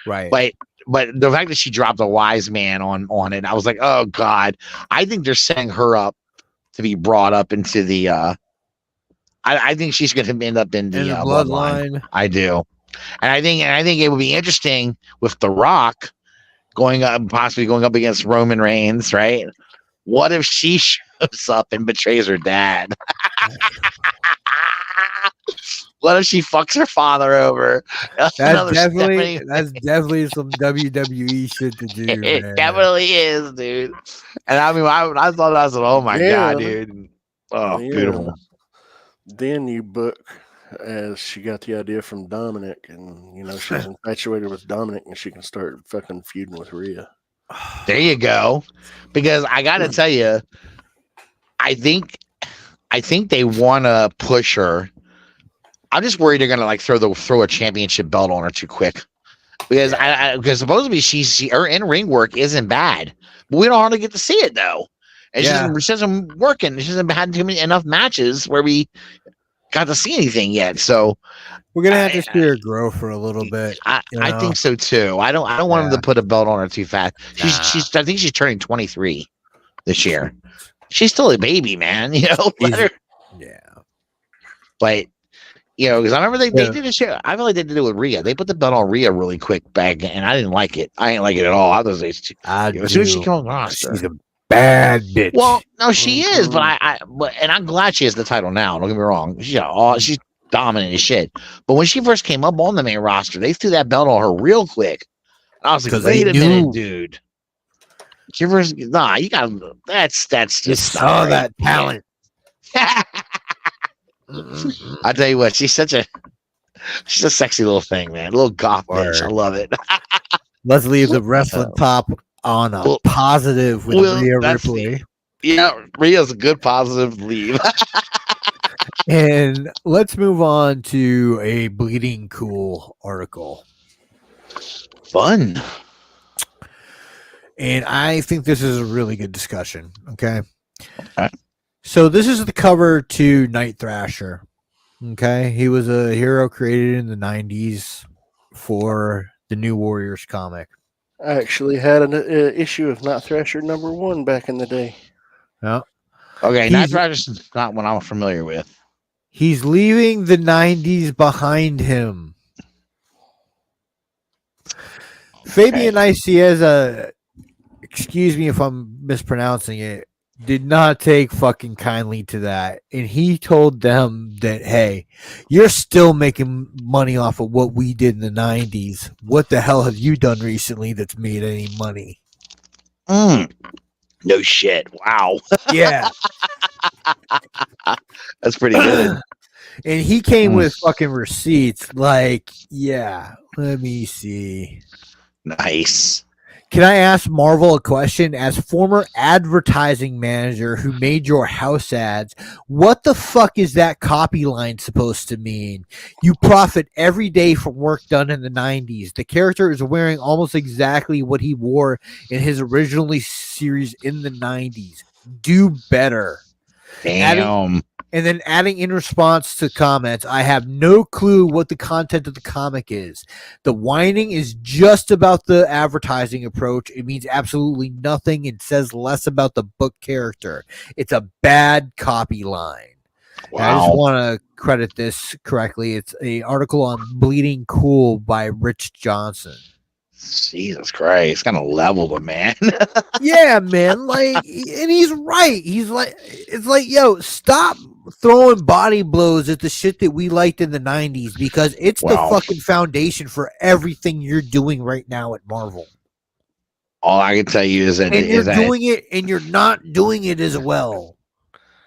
But the fact that she dropped a wise man on it, I was like, oh god, I think they're setting her up to be brought up into the I think she's going to end up in the bloodline. I do, and I think it would be interesting with The Rock possibly going up against Roman Reigns, right? What if she shows up and betrays her dad? What if she fucks her father over? That's definitely some WWE shit to do. It definitely is, dude. And I mean, I thought I said, oh my god, dude. Oh, beautiful. Then you book as she got the idea from Dominic, and she's infatuated with Dominic, and she can start fucking feuding with Rhea. There you go. Because I gotta tell you, I think they want to push her. I'm just worried they're gonna throw a championship belt on her too quick. Because because supposedly her in-ring work isn't bad, but we don't hardly get to see it though. And she hasn't working. She hasn't had enough matches where we got to see anything yet. So we're gonna have to see her grow for a little bit. I think so too. I don't want them to put a belt on her too fast. I think she's turning 23 this year. She's still a baby, man. Let her. Yeah. But You know, because I remember they did a shit. I feel like they did it with Rhea. They put the belt on Rhea really quick back, and I didn't like it. I didn't like it at all. I was as soon as she came on the roster, she's a bad bitch. Well, no, she is, but and I'm glad she has the title now. Don't get me wrong. She's dominant as shit. But when she first came up on the main roster, they threw that belt on her real quick. I was like, wait a minute, dude. You got that's just saw that talent. I tell you what, she's a sexy little thing, man. A little goth bitch. I love it. Let's leave the wrestling top on a positive with Rhea Ripley. Yeah, Rhea's a good positive leave. And let's move on to a Bleeding Cool article. Fun. And I think this is a really good discussion. Okay. So this is the cover to Night Thrasher. Okay. He was a hero created in the 90s for the New Warriors comic. I actually had an issue of Night Thrasher #1 back in the day. Yeah. Okay. Night Thrasher's not one I'm familiar with. He's leaving the 90s behind him. Fabian Icieza, excuse me if I'm mispronouncing it, did not take fucking kindly to that. And he told them that, hey, you're still making money off of what we did in the 90s. What the hell have you done recently that's made any money? No shit. Wow. Yeah. That's pretty good. And he came with fucking receipts. Like, yeah, let me see. Nice. Can I ask Marvel a question? As former advertising manager who made your house ads, what the fuck is that copy line supposed to mean? You profit every day from work done in the 90s. The character is wearing almost exactly what he wore in his originally series in the 90s. Do better. Damn. And then adding in response to comments, I have no clue what the content of the comic is. The whining is just about the advertising approach. It means absolutely nothing and says less about the book character. It's a bad copy line. Wow. I just want to credit this correctly. It's an article on Bleeding Cool by Rich Johnson. Jesus Christ, kind of leveled him, man. Yeah, man. Like, and he's right. He's like, it's like, yo, stop throwing body blows at the shit that we liked in the 90s because it's the fucking foundation for everything you're doing right now at Marvel. All I can tell you is that you're doing it and you're not doing it as well.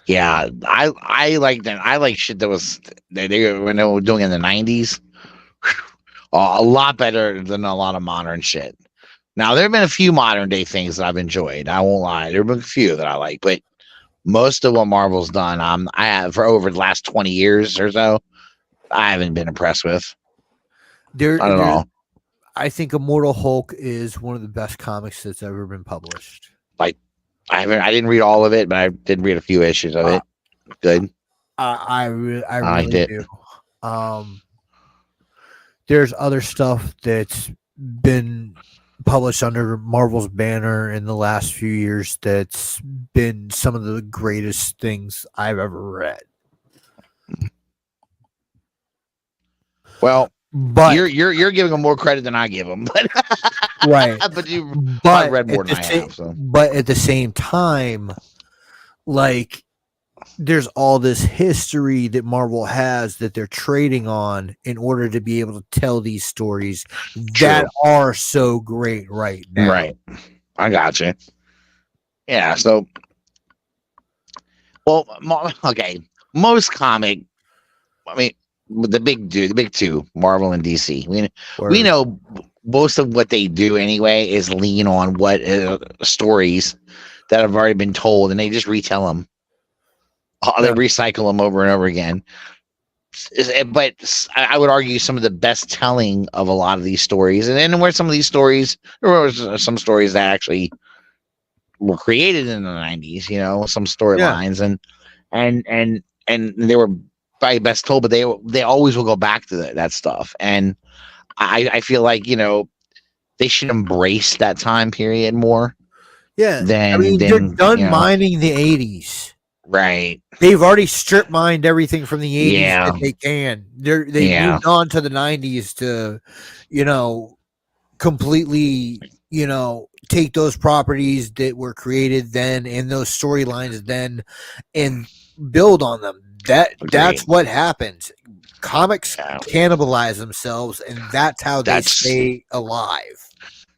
Yeah, I like that. I like shit that was when they were doing in the 90s. A lot better than a lot of modern shit. Now, there have been a few modern day things that I've enjoyed. I won't lie. There have been a few that I like, but most of what Marvel's done, I have for over the last 20 years or so, I haven't been impressed with. I don't know. I think Immortal Hulk is one of the best comics that's ever been published. Like, I didn't read all of it, but I did read a few issues of it. Good. I really do. There's other stuff that's been published under Marvel's banner in the last few years that's been some of the greatest things I've ever read. Well, but you're giving them more credit than I give them, but right. But you read more than I have. So. But at the same time, like, there's all this history that Marvel has that they're trading on in order to be able to tell these stories that are so great right now. Right. I got you. Yeah. So, well, okay. Most comic, I mean, the big two, Marvel and DC. We know most of what they do anyway is lean on what stories that have already been told, and they just retell them. They recycle them over and over again. But I would argue some of the best telling of a lot of these stories, and then where some of these stories, there were some stories that actually were created in the 90s, you know, some storylines, and they were probably best told, but they always will go back to that stuff. And I feel like, you know, they should embrace that time period more. Yeah. Than, I mean, you're done mining the 80s. Right. They've already strip mined everything from the 80s Yeah. that they can. They've Yeah. moved on to the 90s to, completely, take those properties that were created then and those storylines then and build on them. That's Agreed. what happens. Comics Yeah. cannibalize themselves, and that's how they That's stay alive.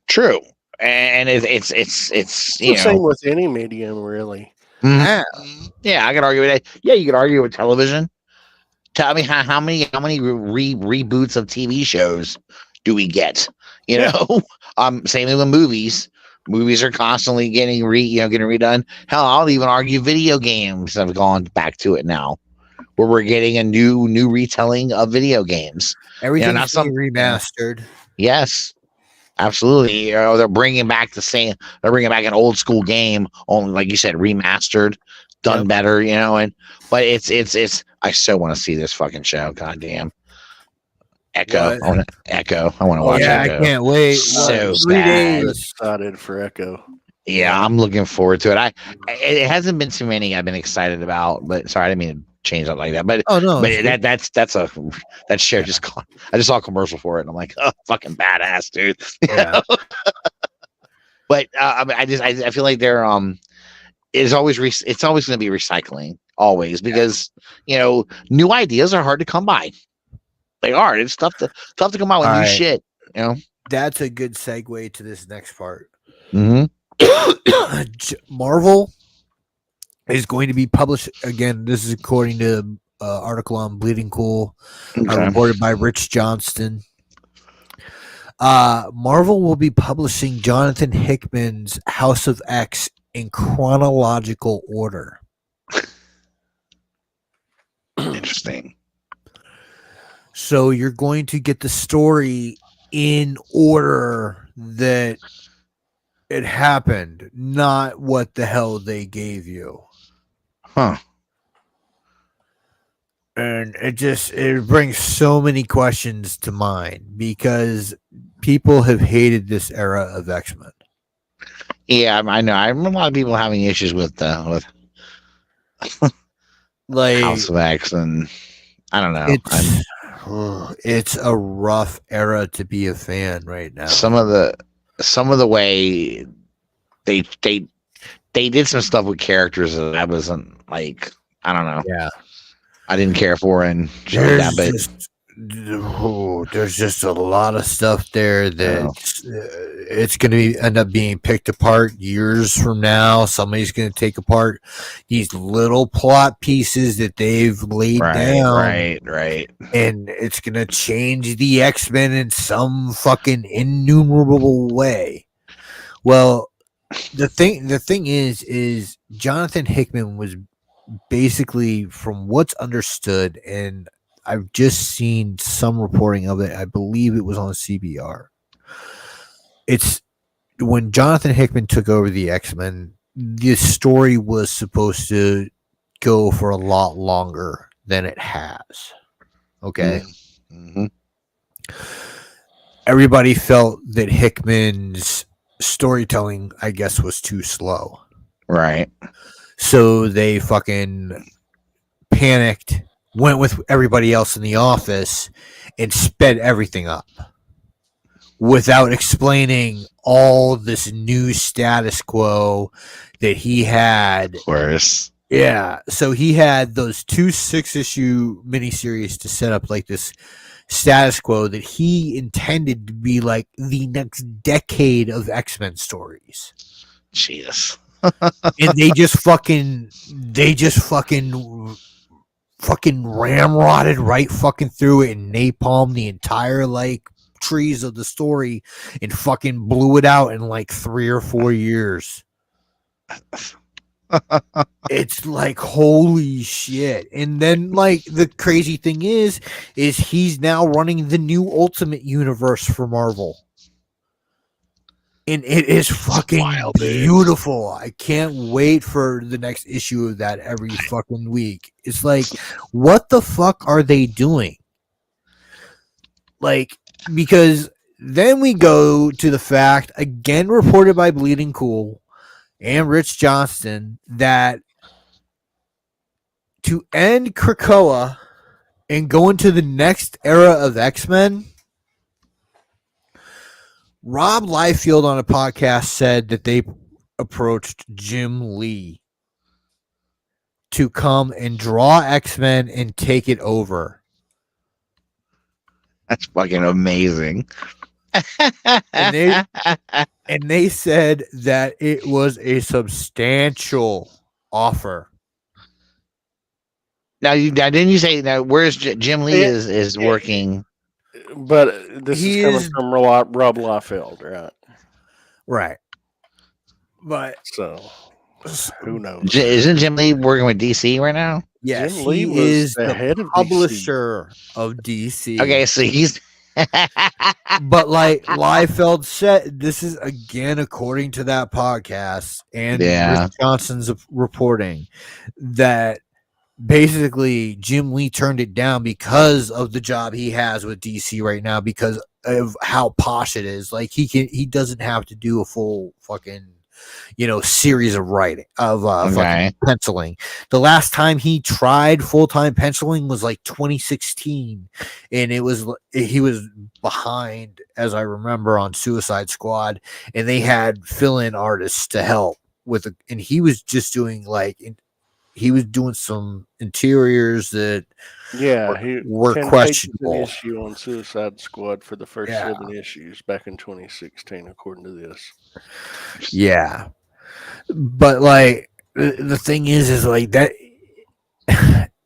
true. And it's It's you the same know, with any medium, really. Ah, yeah, I could argue with that. Yeah, you could argue with television. Tell me how many reboots of TV shows do we get? You know, same thing with movies. Movies are constantly getting getting redone. Hell, I'll even argue video games have gone back to it now, where we're getting a new retelling of video games. everything's Not some being remastered. Yes, absolutely. They're bringing back the same. They're bringing back an old school game, only like you said, remastered, done Yep. better. But it's. I so want to see this fucking show. God damn. Echo. What? I want to Echo. I want to watch Yeah, Echo. I can't wait. So 3 bad. days. Excited for Echo. Yeah, I'm looking forward to it. It hasn't been too many I've been excited about, but sorry, I didn't mean to change that like that. But Oh no, that show just caught. I just saw a commercial for it, and I'm like, oh, fucking badass, dude. yeah. But I feel like they're it's always going to be recycling always because new ideas are hard to come by. They are. It's tough to come out with new shit. That's a good segue to this next part. Mm-hmm. Marvel is going to be published again. This is according to article on Bleeding Cool, reported by Rich Johnston. Marvel will be publishing Jonathan Hickman's House of X in chronological order. Interesting. So you're going to get the story in order that it happened, not what the hell they gave you. Huh. And it brings so many questions to mind because people have hated this era of X-Men. Yeah, I know. I remember a lot of people having issues with like House of X, and I don't know. It's a rough era to be a fan right now. Some of the way they did some stuff with characters that I wasn't like. I don't know. Yeah, I didn't care for and showed that, but there's just a lot of stuff there that it's going to end up being picked apart years from now. Somebody's going to take apart these little plot pieces that they've laid down. Right. And it's going to change the X-Men in some fucking innumerable way. Well, the thing is Jonathan Hickman was basically, from what's understood, and I've just seen some reporting of it, I believe it was on CBR. It's when Jonathan Hickman took over the X-Men, the story was supposed to go for a lot longer than it has. Okay. Mm-hmm. Everybody felt that Hickman's storytelling, I guess, was too slow. Right. So they fucking panicked, went with everybody else in the office, and sped everything up without explaining all this new status quo that he had. Of course. Yeah. So he had those 2 6-issue miniseries to set up like this status quo that he intended to be like the next decade of X-Men stories. Jesus. And they just fucking ramrodded right fucking through it and napalmed the entire like trees of the story and fucking blew it out in like 3 or 4 years. It's like, holy shit. And then like the crazy thing is he's now running the new Ultimate Universe for Marvel. And it is fucking wild, beautiful. I can't wait for the next issue of that every fucking week. It's like, what the fuck are they doing? Like, because then we go to the fact, again reported by Bleeding Cool and Rich Johnston, that to end Krakoa and go into the next era of X-Men, Rob Liefeld on a podcast said that they approached Jim Lee to come and draw X-Men and take it over. That's fucking amazing. And they said that it was a substantial offer. Now, didn't you say that? Where's Jim Lee is working? But this is coming from Rob Liefeld, right? Right. But so who knows? Isn't Jim Lee working with DC right now? Yes, Jim Lee is the head of publisher of DC. Okay, so he's. But like Liefeld said, this is again according to that podcast and Rich Johnson's reporting that basically Jim Lee turned it down because of the job he has with DC right now, because of how posh it is. Like he doesn't have to do a full fucking series of writing of fucking penciling. The last time he tried full-time penciling was like 2016, and he was behind, as I remember, on Suicide Squad, and they had fill-in artists to help with it, and he was just doing he was doing some interiors that were questionable. An issue on Suicide Squad for the first 7 issues back in 2016, according to this. Yeah, but like the thing is like that.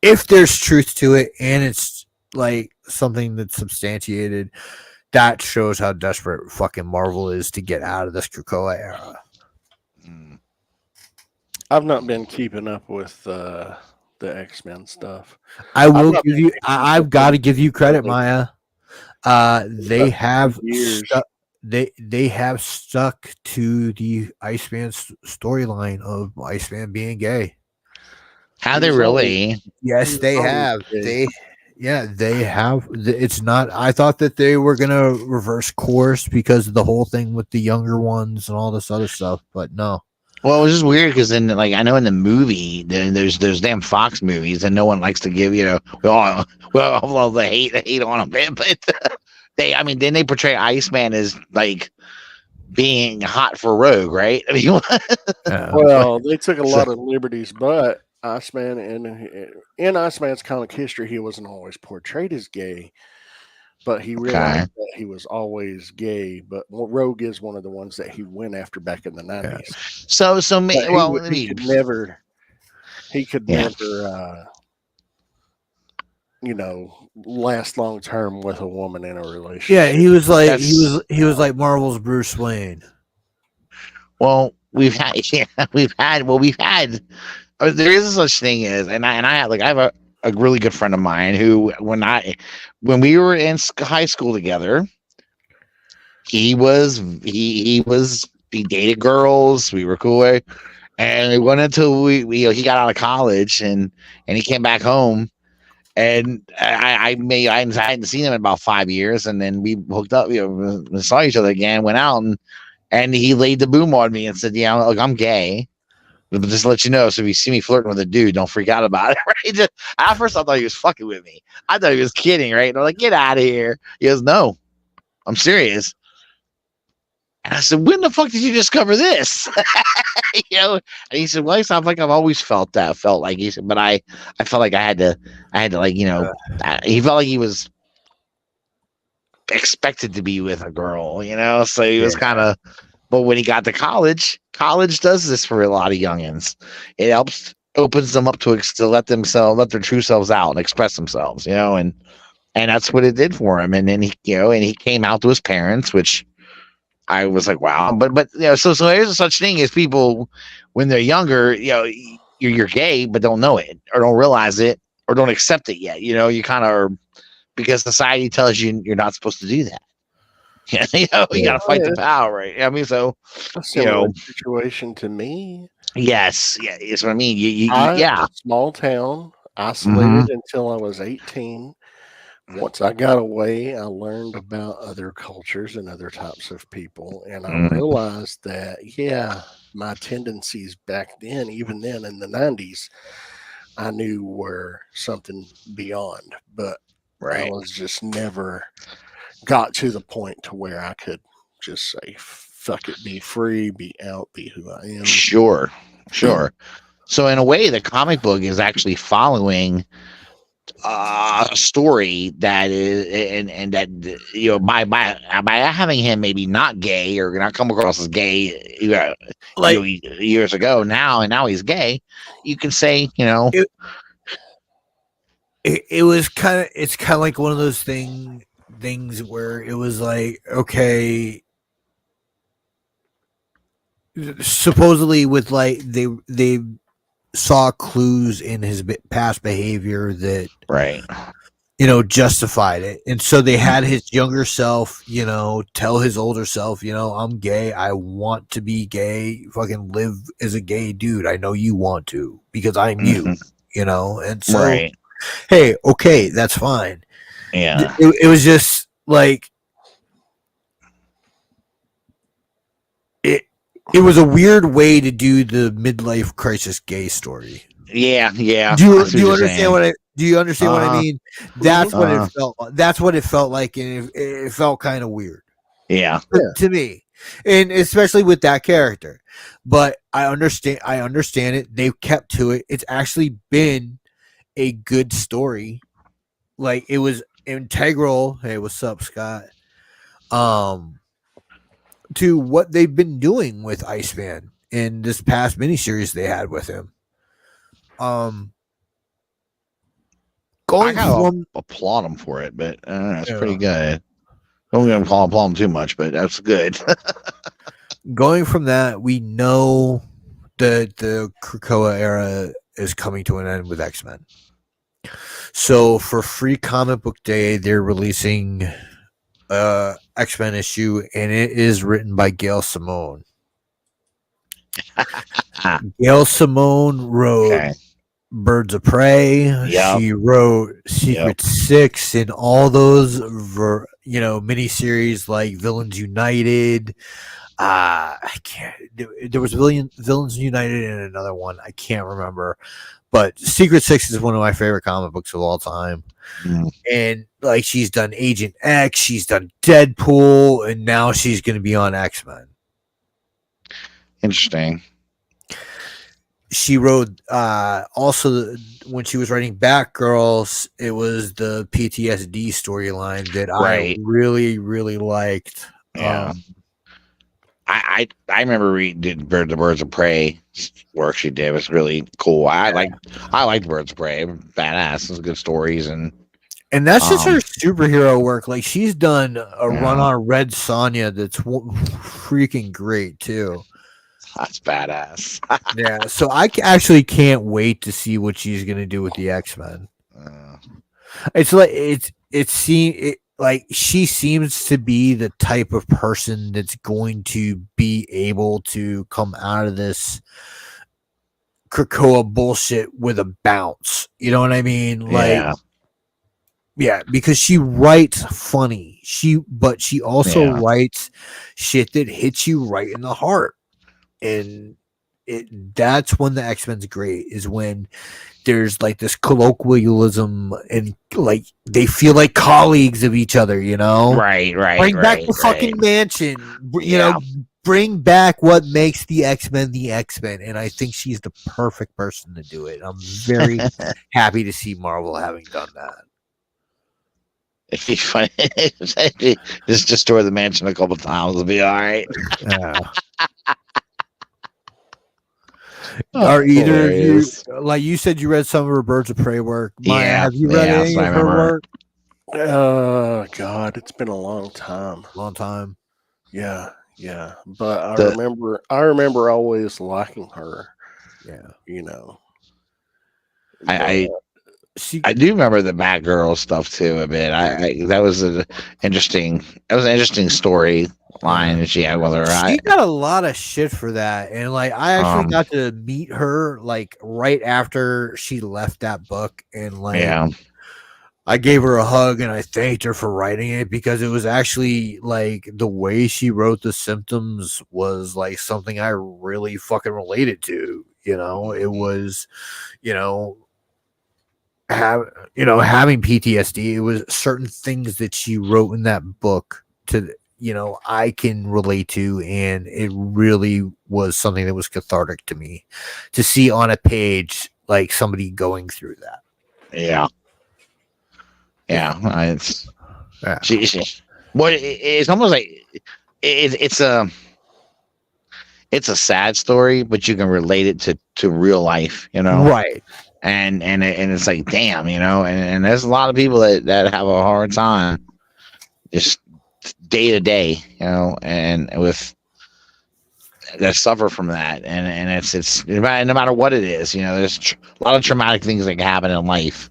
If there's truth to it, and it's like something that's substantiated, that shows how desperate fucking Marvel is to get out of this Krakoa era. I've not been keeping up with the X-Men stuff. I will give you. I've got to give you credit, Maya. They have they have stuck to the Iceman storyline of Iceman being gay. Have they really? Yes, they have. They have. It's not. I thought that they were gonna reverse course because of the whole thing with the younger ones and all this other stuff, but no. Well, it was just weird because then, like, I know in the movie, there's damn Fox movies, and no one likes to give, well, the hate on them, but then they portray Iceman as like being hot for Rogue, right? I mean, well, they took a lot of liberties, but Iceman in Iceman's comic history, he wasn't always portrayed as gay. But he realized that he was always gay. But Rogue is one of the ones that he went after back in the 90s. He could never, last long term with a woman in a relationship. Yeah, he was like he was like Marvel's Bruce Wayne. Well, we've had. There is such thing as, and I have a really good friend of mine who, when we were in high school together, he dated girls. We were cool, and it wasn't until he got out of college and he came back home, and I hadn't seen him in about 5 years, and then we hooked up, saw each other again, went out, and he laid the boom on me and said, "Yeah, look, I'm gay. But just to let you know, so if you see me flirting with a dude, don't freak out about it," right? At first, I thought he was fucking with me. I thought he was kidding, right? And I'm like, "Get out of here." He goes, "No, I'm serious." And I said, "When the fuck did you discover this?" And he said, "Well, it sounds like I've always felt that." He said, but I felt like I had to like, he felt like he was expected to be with a girl, so he was kind of. But when he got to college does this for a lot of youngins. It opens them up to let their true selves out and express themselves, and that's what it did for him. And then he came out to his parents, which I was like, wow. But so there's such thing as people when they're younger, you're gay but don't know it or don't realize it or don't accept it yet. You kind of are, because society tells you you're not supposed to do that. You got to fight the power, right? I mean, so a similar situation to me. Yes, it's what I mean. Small town, isolated until I was 18. Once I got away, I learned about other cultures and other types of people, and I realized that my tendencies back then, even then in the 90s, I knew were something beyond, but I was just never got to the point to where I could just say, fuck it, be free, be out, be who I am. Sure. So in a way, the comic book is actually following a story that is, and that, you know, by having him maybe not gay or not come across as gay, like years ago, now he's gay. You can say, you know, it was it's kind of like one of those things where it was like, okay, supposedly with like they saw clues in his past behavior that justified it, and so they had his younger self tell his older self, I'm gay, I want to be gay, fucking live as a gay dude, I know you want to because I'm you, and so hey, okay, that's fine. It was just like it was a weird way to do the midlife crisis gay story. Yeah. Do you understand what I? Do you understand what I mean? That's what it felt. That's what it felt like, and it felt kind of weird. Yeah, to me, and especially with that character. But I understand it. They've kept to it. It's actually been a good story. Like, it was integral. Hey, what's up, Scott? To what they've been doing with Iceman in this past miniseries they had with him. I gotta applaud him for it, but it's pretty good. Don't gonna applaud him too much, but that's good. Going from that, we know that the Krakoa era is coming to an end with X-Men. So for Free Comic Book Day, they're releasing X-Men issue, and it is written by Gail Simone. Gail Simone wrote Birds of Prey. Yep. She wrote Secret Six and all those miniseries like Villains United. I can't. There was Villains United and another one I can't remember. But Secret Six is one of my favorite comic books of all time. And like, she's done Agent X, she's done Deadpool, and now she's going to be on X-Men. Interesting. She wrote also when she was writing Batgirls, it was the PTSD storyline that I really, really liked. Yeah. I remember reading the Birds of Prey work she did. It was really cool. I liked Birds of Prey. Badass. It was good stories, and that's just her superhero work. Like, she's done a run on Red Sonja that's freaking great too. That's badass. Yeah, so I actually can't wait to see what she's gonna do with the X-Men. It's like like, she seems to be the type of person that's going to be able to come out of this Krakoa bullshit with a bounce. You know what I mean? Like, yeah, because she writes funny. But she also writes shit that hits you right in the heart. And that's when the X-Men's great, is when there's like this colloquialism and like they feel like colleagues of each other, Right. Bring back the fucking mansion, bring back what makes the X-Men the X-Men, and I think she's the perfect person to do it. I'm very happy to see Marvel having done that. It'd be funny. Just destroy the mansion a couple times. It'll be all right. Are either of you, like you said, you read some of her Birds of Prey work? Maya, have you read any of her work? God, it's been a long time. Yeah. But I remember always liking her. Yeah. I do remember the Batgirl stuff too a bit. That was an interesting story line that she had with her. She got a lot of shit for that, and like, I actually got to meet her like right after she left that book, and like, I gave her a hug and I thanked her for writing it, because it was actually like the way she wrote the symptoms was like something I really fucking related to. It was, having PTSD, it was certain things that she wrote in that book to, I can relate to, and it really was something that was cathartic to me to see on a page, like somebody going through that. Yeah. It's almost like it's a sad story, but you can relate it to real life, Right. And it's like, damn, and there's a lot of people that have a hard time just day to day, and with that suffer from that, and it's no matter what it is, there's a lot of traumatic things that can happen in life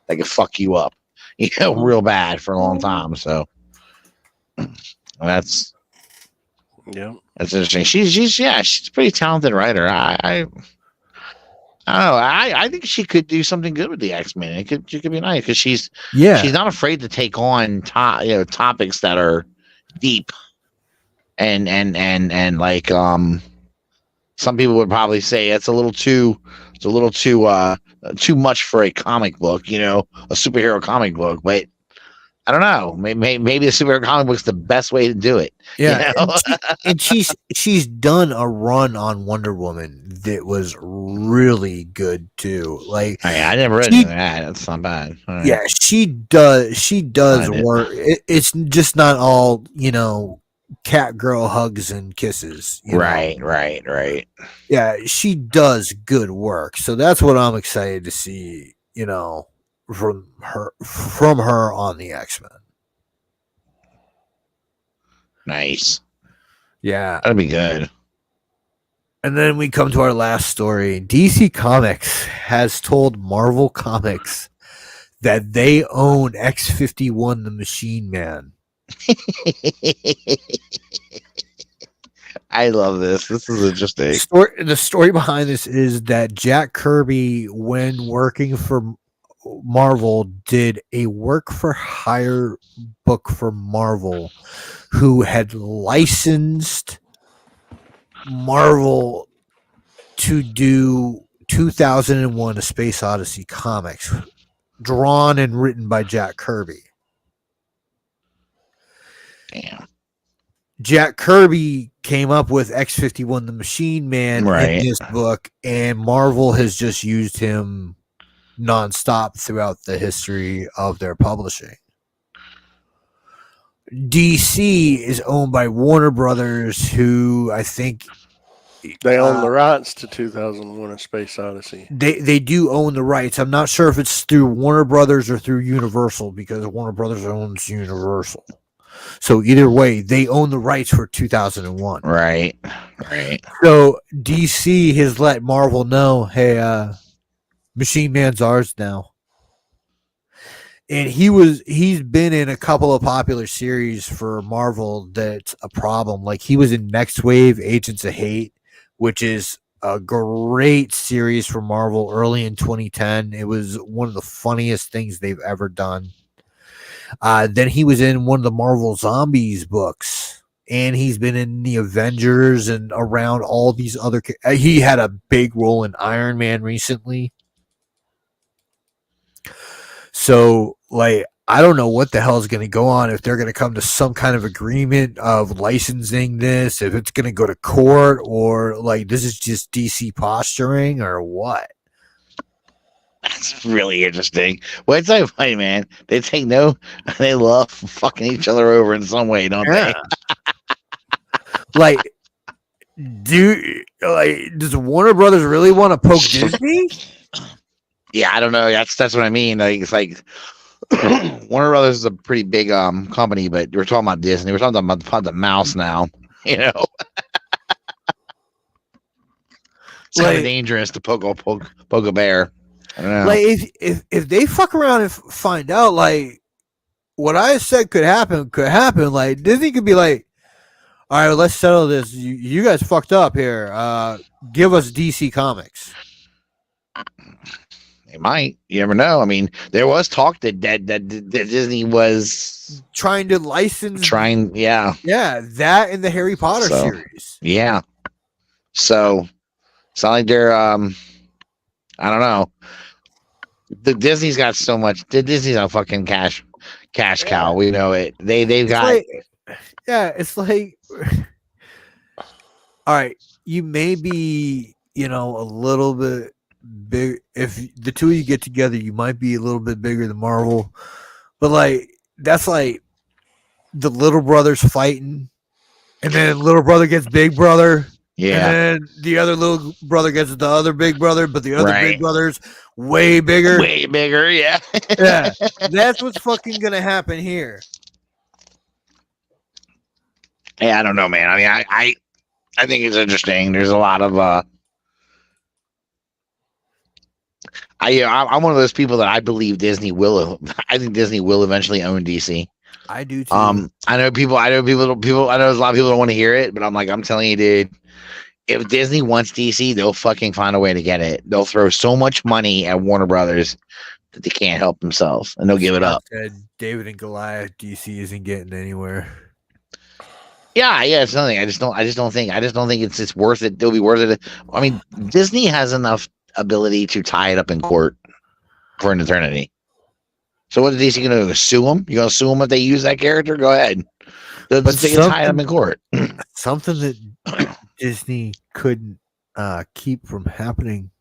that can fuck you up, real bad for a long time. So that's interesting. She's a pretty talented writer. I don't know. I think she could do something good with the X-Men. She could be nice because she's not afraid to take on topics that are deep and like some people would probably say it's a little too much for a comic book, a superhero comic book. But I don't know. Maybe the superhero comic book's the best way to do it. Yeah, and she's done a run on Wonder Woman that was really good too. Like, I never read that. That's not bad. Right. Yeah, she does work. It's just not all cat girl hugs and kisses. Right. Yeah, she does good work. So that's what I'm excited to see. From her on the X-Men. Nice. Yeah. That'd be good. And then we come to our last story. DC Comics has told Marvel Comics that they own X-51 the Machine Man. I love this. This is interesting. The story behind this is that Jack Kirby, when working for Marvel, did a work for hire book for Marvel, who had licensed Marvel to do 2001 A Space Odyssey comics, drawn and written by Jack Kirby. Damn. Jack Kirby came up with X-51 the Machine Man in this book, and Marvel has just used him nonstop throughout the history of their publishing. DC is owned by Warner Brothers, who I think they own the rights to 2001: A Space Odyssey. They do own the rights. I'm not sure if it's through Warner Brothers or through Universal, because Warner Brothers owns Universal. So either way, they own the rights for 2001. Right. So DC has let Marvel know, hey, Machine Man's ours now. And he's been in a couple of popular series for Marvel that's a problem. Like, he was in Next Wave, Agents of Hate, which is a great series for Marvel early in 2010. It was one of the funniest things they've ever done. Then he was in one of the Marvel Zombies books, and he's been in the Avengers and around all these other. He had a big role in Iron Man recently. So, like, I don't know what the hell is going to go on, if they're going to come to some kind of agreement of licensing this, if it's going to go to court, or like this is just DC posturing, or what. That's really interesting. Well, it's so funny, man. They love fucking each other over in some way, don't they? Like, does Warner Brothers really want to poke Disney? Yeah, I don't know. That's what I mean. Like, it's like Warner Brothers is a pretty big company, but we're talking about Disney. We're talking about the mouse now. It's kind of dangerous to poke a bear. I don't know. Like, if they fuck around and find out, like, what I said could happen, like, Disney could be like, all right, let's settle this. You guys fucked up here. Give us DC Comics. They might. You never know. I mean, there was talk that Disney was trying to license. Yeah, that in the Harry Potter series. Yeah. So it's not like they're I don't know. The Disney's got so much. Disney's a fucking cash cow. We know it. They've It's got. like, it's like, all right, you may be, a little bit big. If the two of you get together, you might be a little bit bigger than Marvel, but like that's like the little brothers fighting, and then little brother gets big brother. Yeah. And then the other little brother gets the other big brother, but the other Right. big brother's way bigger. Way bigger, yeah. Yeah. That's what's fucking gonna happen here. Yeah, I don't know, man. I mean, I think it's interesting. There's a lot of I'm one of those people that I believe Disney will. I think Disney will eventually own DC. I do too. I know there's a lot of people don't want to hear it, but I'm telling you, dude. If Disney wants DC, they'll fucking find a way to get it. They'll throw so much money at Warner Brothers that they can't help themselves, and they'll give it up. Said David and Goliath, DC isn't getting anywhere. Yeah, it's nothing. I just don't think it's worth it. It'll be worth it. I mean, Disney has enough ability to tie it up in court for an eternity. So what is DC going to do? Sue them? You going to sue them if they use that character? Go ahead. But they can tie it up in court. Something that Disney couldn't keep from happening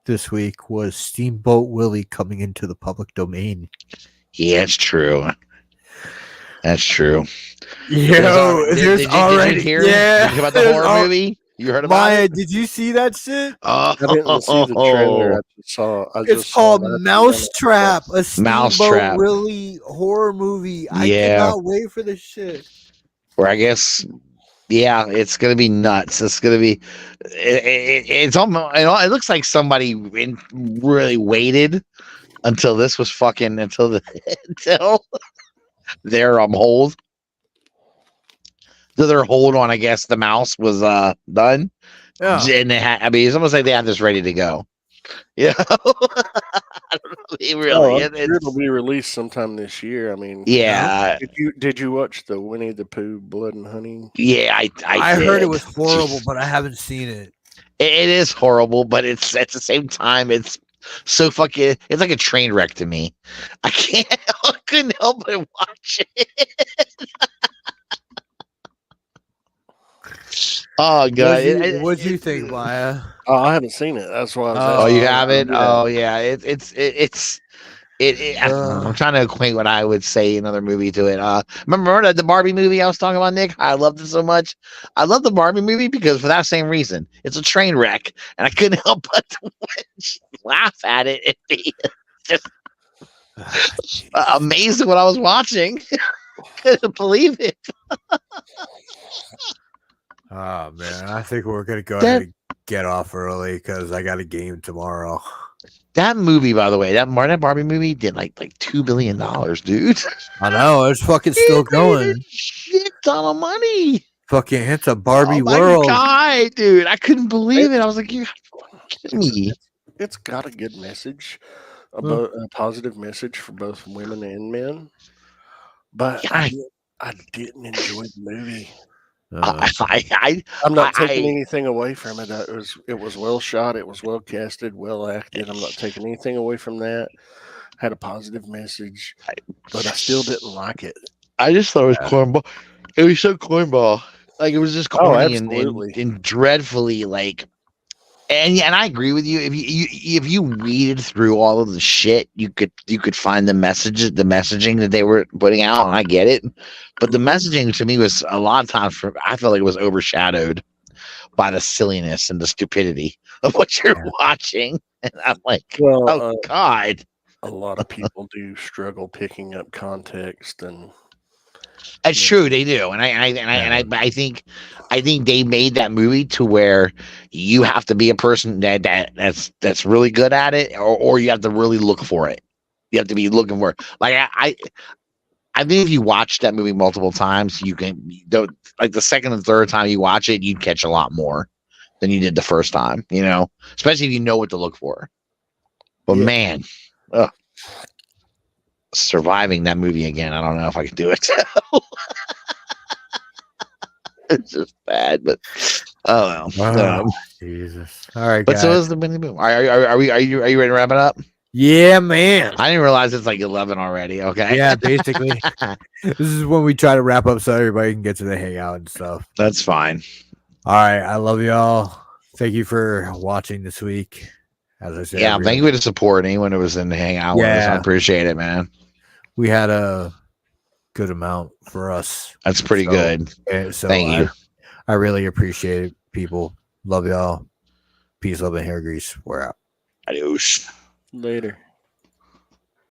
this week was Steamboat Willie coming into the public domain. Yeah, it's true. That's true. Did you hear about the horror movie? You heard about Maya, it? did you see that shit? I didn't see the trailer. It's called Mousetrap, a Steamboat Willie horror movie. I cannot wait for this shit. Or I guess, yeah, it's gonna be nuts. It's gonna be. It's almost. It looks like somebody really waited until this was fucking until their hold. So their hold on, I guess, the mouse was done. Yeah. And it's almost like they had this ready to go. Yeah. I don't know. Really, it'll be released sometime this year. I mean, yeah. Did you watch the Winnie the Pooh Blood and Honey? Yeah, I heard it was horrible, but I haven't seen it. It is horrible, but it's at the same time it's so fucking. It's like a train wreck to me. I couldn't help but watch it. Oh god! What do you think, Maya? Oh, I haven't seen it. That's why. Oh, you haven't? Yeah. Oh, yeah. It's. I'm trying to equate what I would say another movie to it. Remember the Barbie movie I was talking about, Nick? I loved it so much. I love the Barbie movie because for that same reason, it's a train wreck, and I couldn't help but to laugh at it and be just amazed at what I was watching. Couldn't believe it. Oh man, I think we're gonna go ahead and get off early because I got a game tomorrow. That movie, by the way, that Barbie movie did like $2 billion, dude. I know it's fucking still going. Shit ton of money. Fucking hits a Barbie world. God, dude, I couldn't believe it. I was like, you're kidding me. It's got a good message, a positive message for both women and men. But I didn't enjoy the movie. I'm not taking anything away from it. It was well shot. It was well casted, well acted. I'm not taking anything away from that. Had a positive message, but I still didn't like it. I just thought it was cornball. It was so cornball. Like it was just corny and dreadfully like. And I agree with you. If you weeded through all of the shit, you could find the messaging that they were putting out, and I get it. But the messaging to me was a lot of times I felt like it was overshadowed by the silliness and the stupidity of what you're watching. And I'm like, oh God. A lot of people do struggle picking up context, and it's true, they do, and I think they made that movie to where you have to be a person that's really good at it, or you have to really look for it. You have to be looking for it. Like I think if you watch that movie multiple times, you can like the second and third time you watch it, you'd catch a lot more than you did the first time. You know, especially if you know what to look for. But man, surviving that movie again, I don't know if I can do it. It's just bad, but Jesus. All right, but guys. so is the mini boom. Are you ready to wrap it up? Yeah, man. I didn't realize it's like 11 already. Okay. Yeah, basically. This is when we try to wrap up so everybody can get to the hangout and stuff. That's fine. All right. I love y'all. Thank you for watching this week. As I said, Yeah, thank you for the support. Anyone who was in the hangout with us, I appreciate it, man. We had a good amount for us. That's pretty good. So thank you. I really appreciate it, people. Love y'all. Peace, love, and hair grease. We're out. Adios. Later.